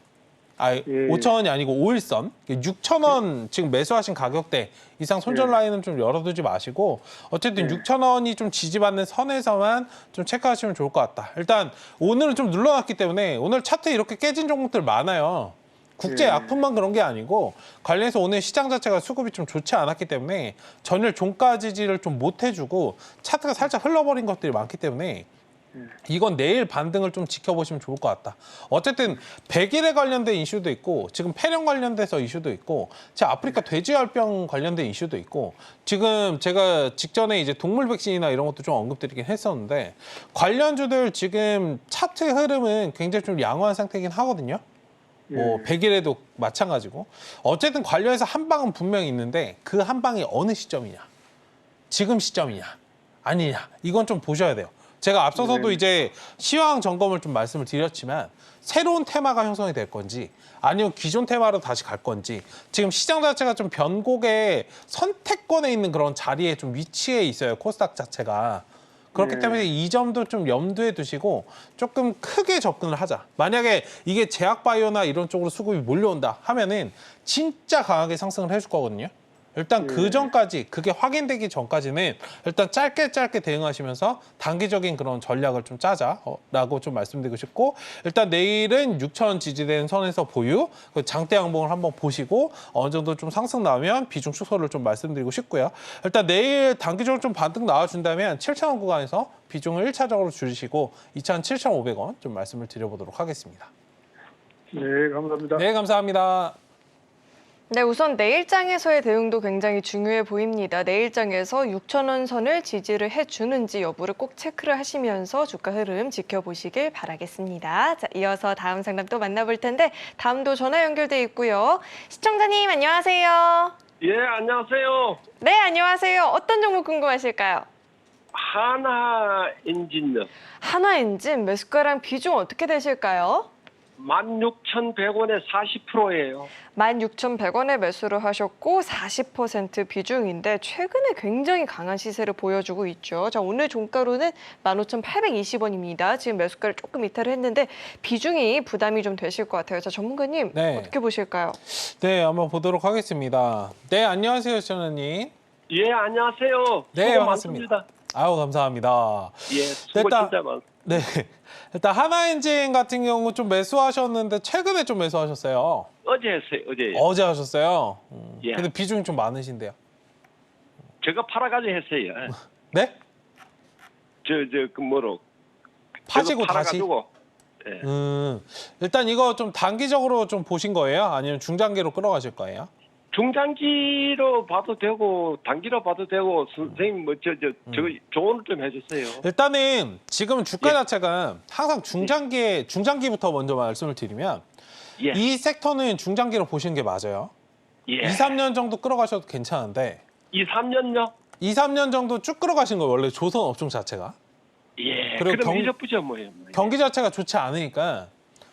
5,000원이 아니고 5일선 6,000원 지금 매수하신 가격대 이상 손절 라인은 좀 열어두지 마시고 어쨌든 6,000원이 좀 지지받는 선에서만 좀 체크하시면 좋을 것 같다. 일단 오늘은 좀 눌러놨기 때문에 오늘 차트 이렇게 깨진 종목들 많아요. 국제 약품만 그런 게 아니고 관련해서 오늘 시장 자체가 수급이 좀 좋지 않았기 때문에 전일 종가 지지를 좀 못 해주고 차트가 살짝 흘러버린 것들이 많기 때문에 이건 내일 반등을 좀 지켜보시면 좋을 것 같다. 어쨌든 100일에 관련된 이슈도 있고 지금 폐렴 관련돼서 이슈도 있고 제 아프리카 돼지열병 관련된 이슈도 있고 지금 제가 직전에 이제 동물 백신이나 이런 것도 좀 언급드리긴 했었는데 관련주들 지금 차트 흐름은 굉장히 좀 양호한 상태이긴 하거든요. 뭐 100일에도 마찬가지고 어쨌든 관련해서 한 방은 분명히 있는데 그 한 방이 어느 시점이냐 지금 시점이냐 아니냐 이건 좀 보셔야 돼요. 제가 앞서서도 이제 시황 점검을 좀 말씀을 드렸지만 새로운 테마가 형성이 될 건지 아니면 기존 테마로 다시 갈 건지 지금 시장 자체가 좀 변곡의 선택권에 있는 그런 자리에 좀 위치해 있어요. 코스닥 자체가. 그렇기 때문에 이 점도 좀 염두에 두시고 조금 크게 접근을 하자. 만약에 이게 제약바이오나 이런 쪽으로 수급이 몰려온다 하면은 진짜 강하게 상승을 해줄 거거든요. 일단 그 전까지 그게 확인되기 전까지는 일단 짧게 대응하시면서 단기적인 그런 전략을 좀 짜자라고 좀 말씀드리고 싶고 일단 내일은 6,000원 지지되는 선에서 보유 그 장대 양봉을 한번 보시고 어느 정도 좀 상승 나오면 비중 축소를 좀 말씀드리고 싶고요. 일단 내일 단기적으로 좀 반등 나와준다면 7,000원 구간에서 비중을 1차적으로 줄이시고 27,500원 좀 말씀을 드려보도록 하겠습니다. 네, 감사합니다. 네, 감사합니다. 네, 우선 내일장에서의 대응도 굉장히 중요해 보입니다. 내일장에서 6,000원 선을 지지를 해주는지 여부를 꼭 체크를 하시면서 주가 흐름 지켜보시길 바라겠습니다. 자, 이어서 다음 상담 또 만나볼 텐데 다음도 전화 연결돼 있고요. 시청자님 안녕하세요. 예, 안녕하세요. 네, 안녕하세요. 어떤 종목 궁금하실까요? 하나엔진요. 한화엔진 매수가랑 비중 어떻게 되실까요? 16,100원에 40%예요. 16,100원에 매수를 하셨고 40% 비중인데 최근에 굉장히 강한 시세를 보여주고 있죠. 자, 오늘 종가로는 15,820원입니다. 지금 매수가를 조금 이탈을 했는데 비중이 부담이 좀 되실 것 같아요. 자, 전문가님 어떻게 보실까요? 네, 한번 보도록 하겠습니다. 네, 안녕하세요, 시청자님. 예, 안녕하세요. 네, 수고 반갑습니다. 많습니다. 아유, 감사합니다. 예, 수고 일단, 진짜 많습니다. 네, 일단 하나엔진 같은 경우 좀 매수하셨는데 최근에 좀 매수하셨어요. 어제 했어요, 어제. 어제 하셨어요. 예. 근데 비중이 좀 많으신데요. 제가 팔아가지고 했어요. 네? 그 뭐로. 파시고 제가 다시? 팔아가지고. 예. 일단 이거 좀 단기적으로 좀 보신 거예요? 아니면 중장기로 끌어가실 거예요? 중장기로 봐도 되고 단기로 봐도 되고 선생님 뭐 저 조언을 좀 해주세요. 일단은 지금 주가 예. 자체가 항상 중장기부터 먼저 말씀을 드리면 예. 이 섹터는 중장기로 보시는 게 맞아요. 예. 2, 3년 정도 끌어가셔도 괜찮은데 2, 3년요? 2, 3년 정도 쭉 끌어가신 거예요. 원래 조선 업종 자체가. 예. 그리고 그럼 이적부죠 뭐예요? 경기 자체가 좋지 않으니까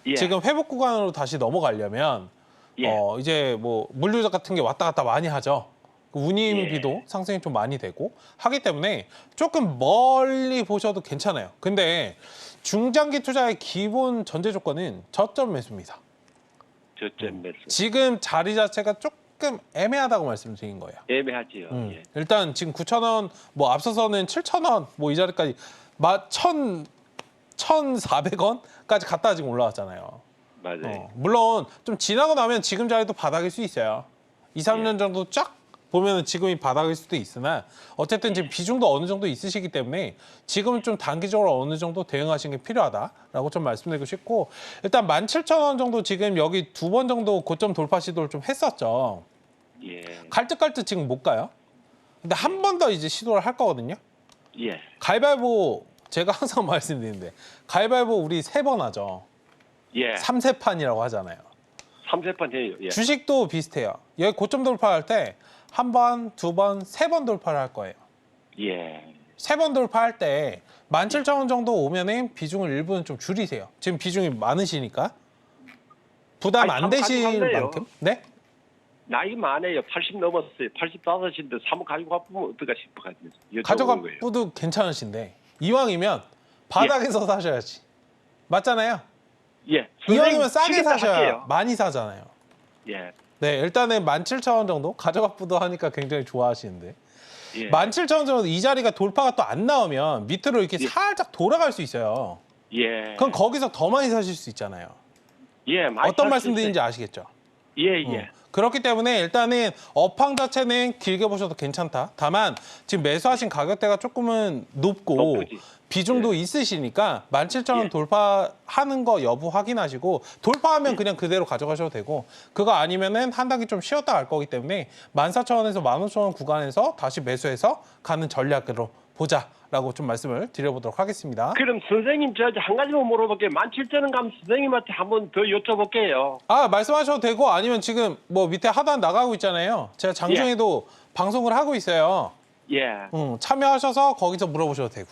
예. 지금 회복 구간으로 다시 넘어가려면 예. 이제 뭐 물류 같은 게 왔다 갔다 많이 하죠. 운임비도 상승이 좀 많이 되고 하기 때문에 조금 멀리 보셔도 괜찮아요. 근데 중장기 투자의 기본 전제 조건은 저점 매수입니다. 저점 매수. 지금 자리 자체가 조금 애매하다고 말씀드린 거예요. 애매하지요. 예. 일단 지금 9,000원, 뭐 앞서서는 7,000원, 뭐 이 자리까지 1,400원까지 갔다가 지금 올라왔잖아요. 맞아요. 물론 좀 지나고 나면 지금 자리도 바닥일 수 있어요. 2, 3년 정도 쫙 보면은 지금이 바닥일 수도 있으나 어쨌든 지금 비중도 어느 정도 있으시기 때문에 지금은 좀 단기적으로 어느 정도 대응하시는 게 필요하다라고 좀 말씀드리고 싶고 일단 17,000원 정도 지금 여기 2번 정도 고점 돌파 시도를 좀 했었죠. 예. 갈 듯 지금 못 가요. 근데 한 번 더 이제 시도를 할 거거든요. 예. 가위바위보 제가 항상 말씀드리는데 가위바위보 우리 3번 하죠. 예. 3세판이라고 하잖아요. 3세판 해요. 예. 주식도 비슷해요. 여기 고점 돌파할 때 한 번, 2번, 3번 돌파를 할 거예요. 예. 3번 돌파할 때 17,000원 정도 오면은 비중을 일부는 좀 줄이세요. 지금 비중이 많으시니까 부담 아니, 안 되실 가져갈래요? 만큼. 네? 나이 많아요. 80 넘었어요. 85인데 사무 가지고 가면 어떨까 싶어가지고. 여쭤보는 가져가 거예요. 뿌도 괜찮으신데 이왕이면 바닥에서 사셔야지. 맞잖아요. 예. 이왕이면 선생님, 싸게 시계다 사셔야 할게요. 많이 사잖아요. 예. 네, 일단은 17,000원 정도 가져가 뿌도 하니까 굉장히 좋아하시는데 예. 17,000원 정도 이 자리가 돌파가 또 안 나오면 밑으로 이렇게 예. 살짝 돌아갈 수 있어요. 예. 그럼 거기서 더 많이 사실 수 있잖아요. 예. 많이 어떤 살수 말씀드리는지 있어요. 아시겠죠? 예, 예. 그렇기 때문에 일단은 업황 자체는 길게 보셔도 괜찮다. 다만 지금 매수하신 가격대가 조금은 높고 높으지. 비중도 있으시니까 17,000원 예. 돌파하는 거 여부 확인하시고 돌파하면 그냥 그대로 가져가셔도 되고 그거 아니면은 한 단계 좀 쉬었다 갈 거기 때문에 14,000원에서 15,000원 구간에서 다시 매수해서 가는 전략으로 보자라고 좀 말씀을 드려보도록 하겠습니다. 그럼 선생님 저 한 가지만 물어볼게요. 17,000원 가면 선생님한테 한번 더 여쭤볼게요. 아, 말씀하셔도 되고 아니면 지금 뭐 밑에 하단 나가고 있잖아요. 제가 장중에도 방송을 하고 있어요. 예. 참여하셔서 거기서 물어보셔도 되고.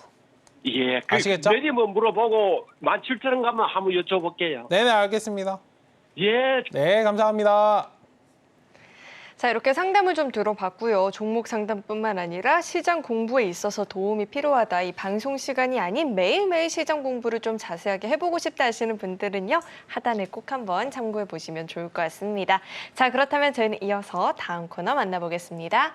예. 아시겠죠? 내리면 물어보고 17,000원 가면 한번 여쭤볼게요. 네네, 알겠습니다. 예. 네, 감사합니다. 자, 이렇게 상담을 좀 들어봤고요. 종목 상담뿐만 아니라 시장 공부에 있어서 도움이 필요하다. 이 방송 시간이 아닌 매일매일 시장 공부를 좀 자세하게 해보고 싶다 하시는 분들은요. 하단을 꼭 한번 참고해 보시면 좋을 것 같습니다. 자, 그렇다면 저희는 이어서 다음 코너 만나보겠습니다.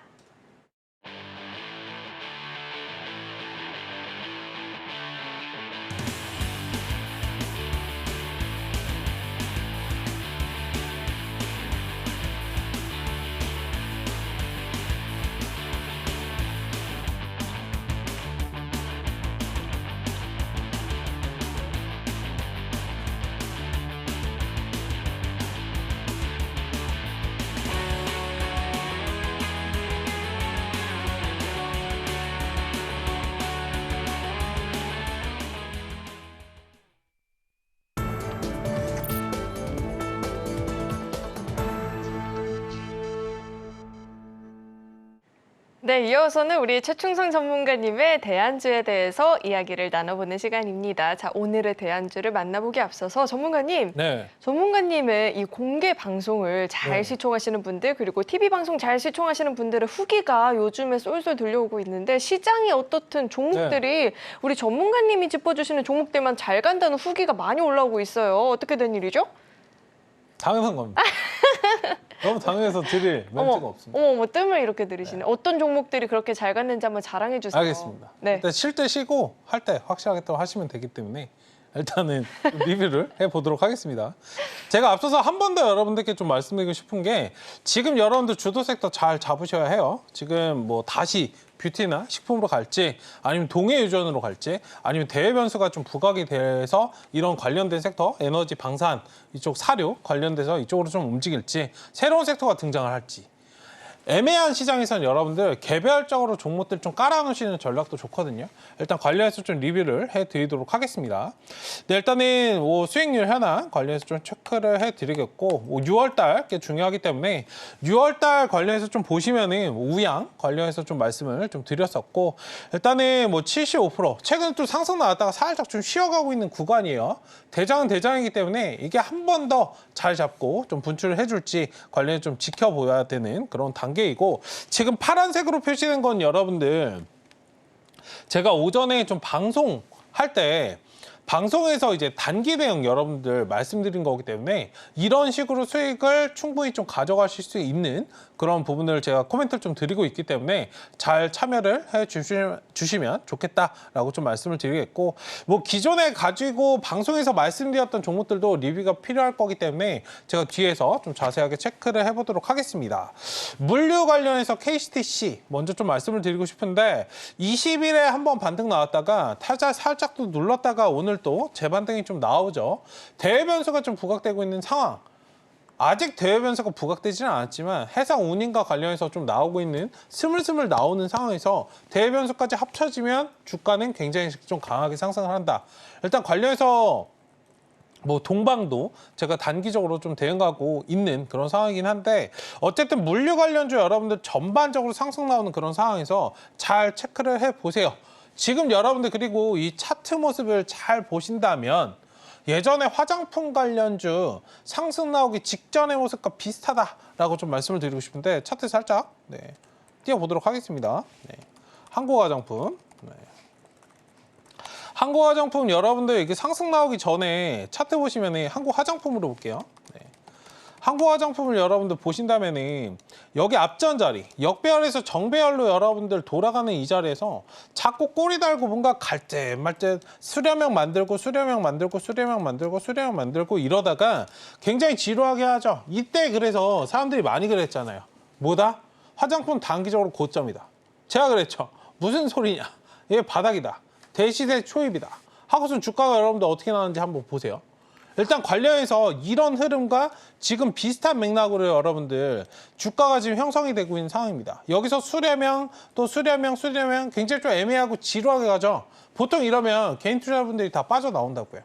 네, 이어서는 우리 최충성 전문가님의 대안주에 대해서 이야기를 나눠보는 시간입니다. 자, 오늘의 대안주를 만나보기 앞서서 전문가님, 네. 전문가님의 이 공개 방송을 잘 네. 시청하시는 분들 그리고 TV 방송 잘 시청하시는 분들의 후기가 요즘에 쏠쏠 들려오고 있는데 시장이 어떻든 종목들이 우리 전문가님이 짚어주시는 종목들만 잘 간다는 후기가 많이 올라오고 있어요. 어떻게 된 일이죠? 당연한 겁니다. 너무 당연해서 드릴 멘트가 없습니다. 어머, 뜸을 이렇게 들이시네. 어떤 종목들이 그렇게 잘 갔는지 한번 자랑해 주세요. 알겠습니다. 네. 일단 쉴 때 쉬고 할 때 확실하게 또 하시면 되기 때문에 일단은 좀 리뷰를 해보도록 하겠습니다. 제가 앞서서 한 번 더 여러분들께 좀 말씀드리고 싶은 게 지금 여러분들 주도 섹터 잘 잡으셔야 해요. 지금 뭐 다시 뷰티나 식품으로 갈지 아니면 동해 유전으로 갈지 아니면 대외 변수가 좀 부각이 돼서 이런 관련된 섹터 에너지 방산 이쪽 사료 관련돼서 이쪽으로 좀 움직일지 새로운 섹터가 등장을 할지 애매한 시장에서는 여러분들 개별적으로 종목들 좀 깔아놓으시는 전략도 좋거든요. 일단 관련해서 좀 리뷰를 해드리도록 하겠습니다. 네, 일단은 뭐 수익률 현황 관련해서 좀 체크를 해드리겠고 6월달 꽤 중요하기 때문에 6월달 관련해서 좀 보시면은 우양 관련해서 좀 말씀을 좀 드렸었고 일단은 뭐 75% 최근 또 상승 나왔다가 살짝 좀 쉬어가고 있는 구간이에요. 대장은 대장이기 때문에 이게 한 번 더 잘 잡고 좀 분출을 해줄지 관련해서 좀 지켜보아야 되는 그런 단계이고 지금 파란색으로 표시된 건 여러분들 제가 오전에 좀 방송할 때 방송에서 이제 단기 대응 여러분들 말씀드린 거기 때문에 이런 식으로 수익을 충분히 좀 가져가실 수 있는 그런 부분을 제가 코멘트를 좀 드리고 있기 때문에 잘 참여를 해 주시면 좋겠다라고 좀 말씀을 드리겠고 뭐 기존에 가지고 방송에서 말씀드렸던 종목들도 리뷰가 필요할 거기 때문에 제가 뒤에서 좀 자세하게 체크를 해보도록 하겠습니다. 물류 관련해서 KCTC 먼저 좀 말씀을 드리고 싶은데 20일에 한번 반등 나왔다가 살짝 또 눌렀다가 오늘 또 재반등이 좀 나오죠. 대외 변수가 좀 부각되고 있는 상황. 아직 대외 변수가 부각되지는 않았지만 해상 운임과 관련해서 좀 나오고 있는 스물스물 나오는 상황에서 대외 변수까지 합쳐지면 주가는 굉장히 좀 강하게 상승을 한다. 일단 관련해서 뭐 동방도 제가 단기적으로 좀 대응하고 있는 그런 상황이긴 한데 어쨌든 물류 관련주 여러분들 전반적으로 상승 나오는 그런 상황에서 잘 체크를 해보세요. 지금 여러분들 그리고 이 차트 모습을 잘 보신다면 예전에 화장품 관련주 상승 나오기 직전의 모습과 비슷하다라고 좀 말씀을 드리고 싶은데 차트 살짝 띄워보도록 하겠습니다. 한국화장품. 한국화장품 여러분들 이게 상승 나오기 전에 차트 보시면 한국화장품으로 볼게요. 한국화장품을 여러분들 보신다면은 여기 앞전 자리 역배열에서 정배열로 여러분들 돌아가는 이 자리에서 자꾸 꼬리 달고 뭔가 갈 때 말 때 수렴형 만들고 이러다가 굉장히 지루하게 하죠. 이때 그래서 사람들이 많이 그랬잖아요. 뭐다? 화장품 단기적으로 고점이다. 제가 그랬죠. 무슨 소리냐? 이게 바닥이다. 대시세 초입이다. 하고선 주가가 여러분들 어떻게 나왔는지 한번 보세요. 일단 관련해서 이런 흐름과 지금 비슷한 맥락으로 여러분들 주가가 지금 형성이 되고 있는 상황입니다. 여기서 수렴형 또 수렴형 굉장히 좀 애매하고 지루하게 가죠. 보통 이러면 개인 투자자분들이 다 빠져나온다고요.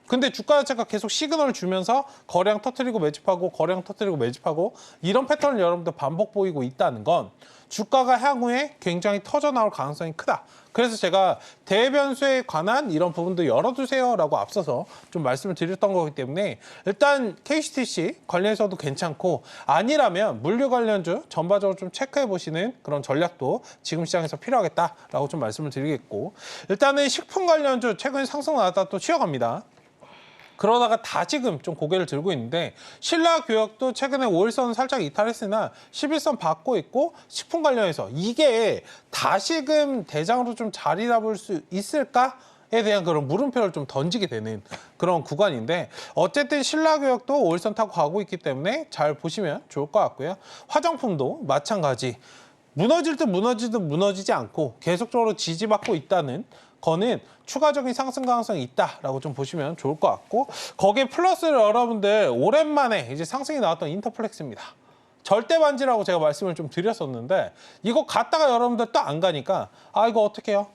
근데 주가 자체가 계속 시그널을 주면서 거래량 터뜨리고 매집하고 거래량 터뜨리고 매집하고 이런 패턴을 여러분들 반복 보이고 있다는 건 주가가 향후에 굉장히 터져 나올 가능성이 크다. 그래서 제가 대변수에 관한 이런 부분도 열어두세요라고 앞서서 좀 말씀을 드렸던 거기 때문에 일단 KCTC 관련해서도 괜찮고 아니라면 물류 관련주 전반적으로 좀 체크해 보시는 그런 전략도 지금 시장에서 필요하겠다라고 좀 말씀을 드리겠고 일단은 식품 관련주 최근에 상승 나왔다 또 쉬어갑니다. 그러다가 다지금 좀 고개를 들고 있는데 신라교역도 최근에 5일선 살짝 이탈했으나 11선 받고 있고 식품 관련해서 이게 다시금 대장으로 좀 자리 잡을 수 있을까에 대한 그런 물음표를 좀 던지게 되는 그런 구간인데 어쨌든 신라교역도 5일선 타고 가고 있기 때문에 잘 보시면 좋을 것 같고요. 화장품도 마찬가지. 무너질 듯 무너지지 않고 계속적으로 지지받고 있다는 거는 추가적인 상승 가능성이 있다라고 좀 보시면 좋을 것 같고 거기에 플러스를 여러분들 오랜만에 이제 상승이 나왔던 인터플렉스입니다. 절대 반지라고 제가 말씀을 좀 드렸었는데 이거 갔다가 여러분들 또 안 가니까 아 이거 어떻게 해요?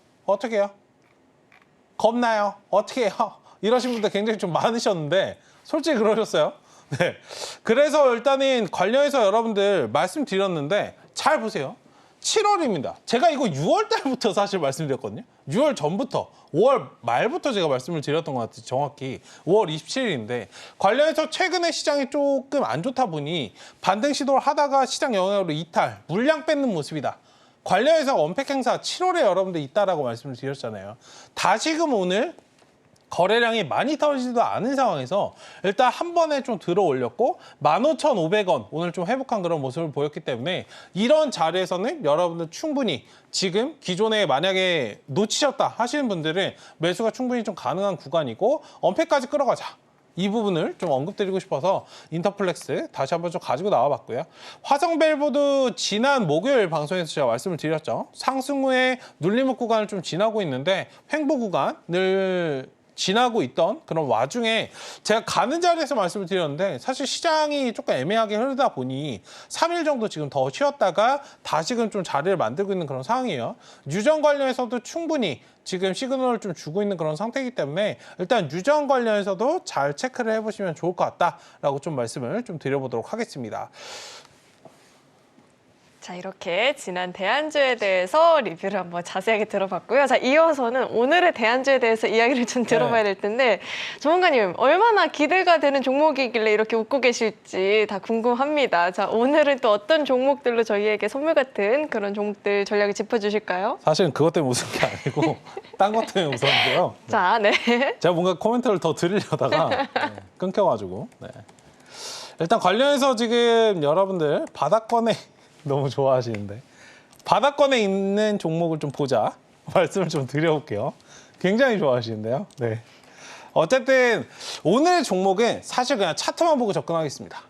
겁나요? 어떻게 해요? 이러신 분들 굉장히 좀 많으셨는데 솔직히 그러셨어요? 네. 그래서 일단은 관련해서 여러분들 말씀드렸는데 잘 보세요. 7월입니다. 제가 이거 6월 달부터 사실 말씀드렸거든요. 6월 전부터 5월 말부터 제가 말씀을 드렸던 것 같아요. 정확히 5월 27일인데 관련해서 최근에 시장이 조금 안 좋다 보니 반등 시도를 하다가 시장 영향으로 이탈, 물량 뺏는 모습이다. 관련해서 언팩 행사 7월에 여러분들 있다라고 말씀을 드렸잖아요. 다시금 오늘 거래량이 많이 터지지도 않은 상황에서 일단 한 번에 좀 들어 올렸고 15,500원 오늘 좀 회복한 그런 모습을 보였기 때문에 이런 자리에서는 여러분들 충분히 지금 기존에 만약에 놓치셨다 하시는 분들은 매수가 충분히 좀 가능한 구간이고 언패까지 끌어가자. 이 부분을 좀 언급드리고 싶어서 인터플렉스 다시 한번 좀 가지고 나와봤고요. 화성밸브도 지난 목요일 방송에서 제가 말씀을 드렸죠. 상승 후에 눌림목 구간을 좀 지나고 있는데 횡보 구간을 지나고 있던 그런 와중에 제가 가는 자리에서 말씀을 드렸는데 사실 시장이 조금 애매하게 흐르다 보니 3일 정도 지금 더 쉬었다가 다시금 좀 자리를 만들고 있는 그런 상황이에요. 유전 관련해서도 충분히 지금 시그널을 좀 주고 있는 그런 상태이기 때문에 일단 유전 관련해서도 잘 체크를 해보시면 좋을 것 같다라고 좀 말씀을 좀 드려보도록 하겠습니다. 자, 이렇게 지난 대안주에 대해서 리뷰를 한번 자세하게 들어봤고요. 자, 이어서는 오늘의 대안주에 대해서 이야기를 좀 들어봐야 될 텐데 전문가님, 얼마나 기대가 되는 종목이길래 이렇게 웃고 계실지 다 궁금합니다. 자, 오늘은 또 어떤 종목들로 저희에게 선물 같은 그런 종목들 전략을 짚어주실까요? 사실은 그것 때문에 웃은 게 아니고 딴 것 때문에 웃었는데요. 자, 네. 제가 뭔가 코멘트를 더 드리려다가 끊겨가지고. 네. 일단 관련해서 지금 여러분들 바닥권에 너무 좋아하시는데 바닥권에 있는 종목을 좀 보자 말씀을 좀 드려볼게요. 굉장히 좋아하시는데요. 네. 어쨌든 오늘 종목은 사실 그냥 차트만 보고 접근하겠습니다.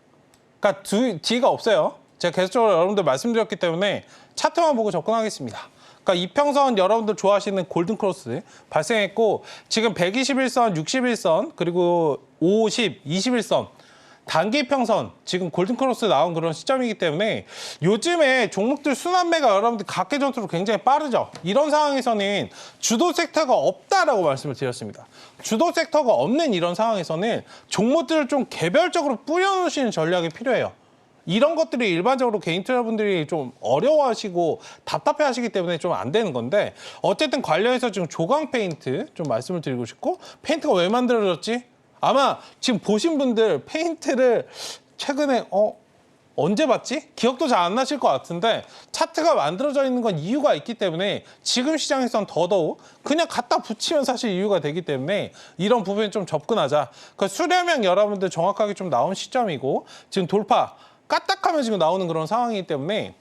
그러니까 뒤가 없어요. 제가 계속적으로 여러분들 말씀드렸기 때문에 차트만 보고 접근하겠습니다. 그러니까 이평선 여러분들 좋아하시는 골든크로스 발생했고 지금 121선, 61선 그리고 50, 21선 단기 평선 지금 골든크로스 나온 그런 시점이기 때문에 요즘에 종목들 순환매가 여러분들 각계 전투로 굉장히 빠르죠. 이런 상황에서는 주도 섹터가 없다라고 말씀을 드렸습니다. 주도 섹터가 없는 이런 상황에서는 종목들을 좀 개별적으로 뿌려놓으시는 전략이 필요해요. 이런 것들이 일반적으로 개인 투자분들이 좀 어려워하시고 답답해하시기 때문에 좀 안 되는 건데 어쨌든 관련해서 지금 조광 페인트 좀 말씀을 드리고 싶고 페인트가 왜 만들어졌지? 아마 지금 보신 분들 페인트를 최근에 언제 봤지? 기억도 잘 안 나실 것 같은데 차트가 만들어져 있는 건 이유가 있기 때문에 지금 시장에선 더더욱 그냥 갖다 붙이면 사실 이유가 되기 때문에 이런 부분에 좀 접근하자. 그 수렴형 여러분들 정확하게 좀 나온 시점이고 지금 돌파 까딱하면 지금 나오는 그런 상황이기 때문에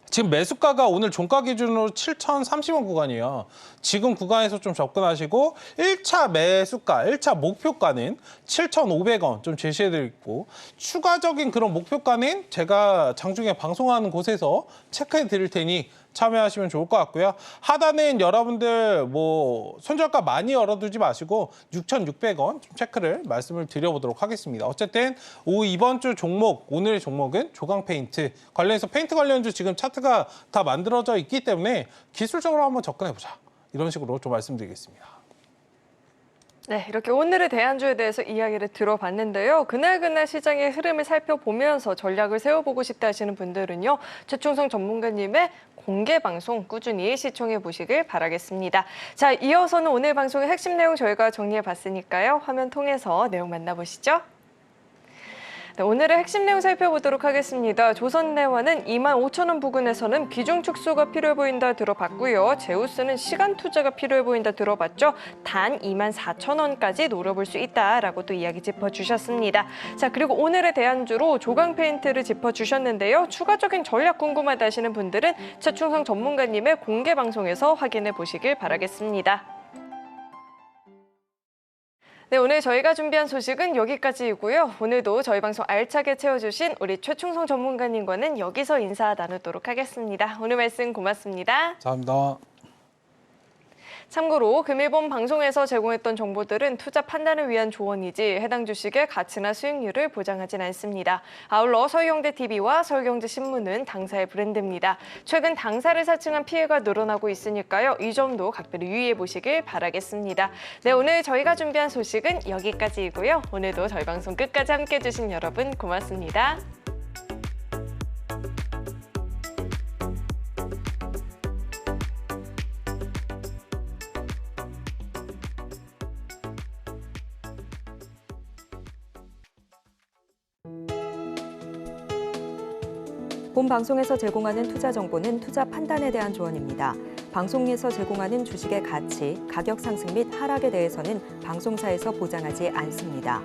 지금 매수가가 오늘 종가 기준으로 7,030원 구간이에요. 지금 구간에서 좀 접근하시고 1차 매수가, 1차 목표가는 7,500원 좀 제시해드리고 추가적인 그런 목표가는 제가 장중에 방송하는 곳에서 체크해 드릴 테니 참여하시면 좋을 것 같고요. 하단은 여러분들 뭐 손절가 많이 열어두지 마시고 6,600원 좀 체크를 말씀을 드려보도록 하겠습니다. 어쨌든 이번 주 종목, 오늘의 종목은 조광 페인트 관련해서 페인트 관련주 지금 차트가 다 만들어져 있기 때문에 기술적으로 한번 접근해보자. 이런 식으로 좀 말씀드리겠습니다. 네, 이렇게 오늘의 대안주에 대해서 이야기를 들어봤는데요. 그날그날 시장의 흐름을 살펴보면서 전략을 세워보고 싶다 하시는 분들은요. 최충성 전문가님의 공개 방송 꾸준히 시청해 보시길 바라겠습니다. 자, 이어서는 오늘 방송의 핵심 내용 저희가 정리해 봤으니까요. 화면 통해서 내용 만나보시죠. 네, 오늘의 핵심 내용 살펴보도록 하겠습니다. 조선내화는 25,000원 부근에서는 비중 축소가 필요해 보인다 들어봤고요. 제우스는 시간 투자가 필요해 보인다 들어봤죠. 단 24,000원까지 노려볼 수 있다라고 또 이야기 짚어주셨습니다. 자, 그리고 오늘의 대안주로 조광 페인트를 짚어주셨는데요. 추가적인 전략 궁금하다 하시는 분들은 최충성 전문가님의 공개 방송에서 확인해 보시길 바라겠습니다. 네, 오늘 저희가 준비한 소식은 여기까지이고요. 오늘도 저희 방송 알차게 채워주신 우리 최충성 전문가님과는 여기서 인사 나누도록 하겠습니다. 오늘 말씀 고맙습니다. 감사합니다. 참고로 금일본 방송에서 제공했던 정보들은 투자 판단을 위한 조언이지 해당 주식의 가치나 수익률을 보장하진 않습니다. 아울러 서울경제TV와 서울경제신문은 당사의 브랜드입니다. 최근 당사를 사칭한 피해가 늘어나고 있으니까요. 이 점도 각별히 유의해 보시길 바라겠습니다. 네, 오늘 저희가 준비한 소식은 여기까지이고요. 오늘도 저희 방송 끝까지 함께해 주신 여러분 고맙습니다. 본 방송에서 제공하는 투자 정보는 투자 판단에 대한 조언입니다. 방송에서 제공하는 주식의 가치, 가격 상승 및 하락에 대해서는 방송사에서 보장하지 않습니다.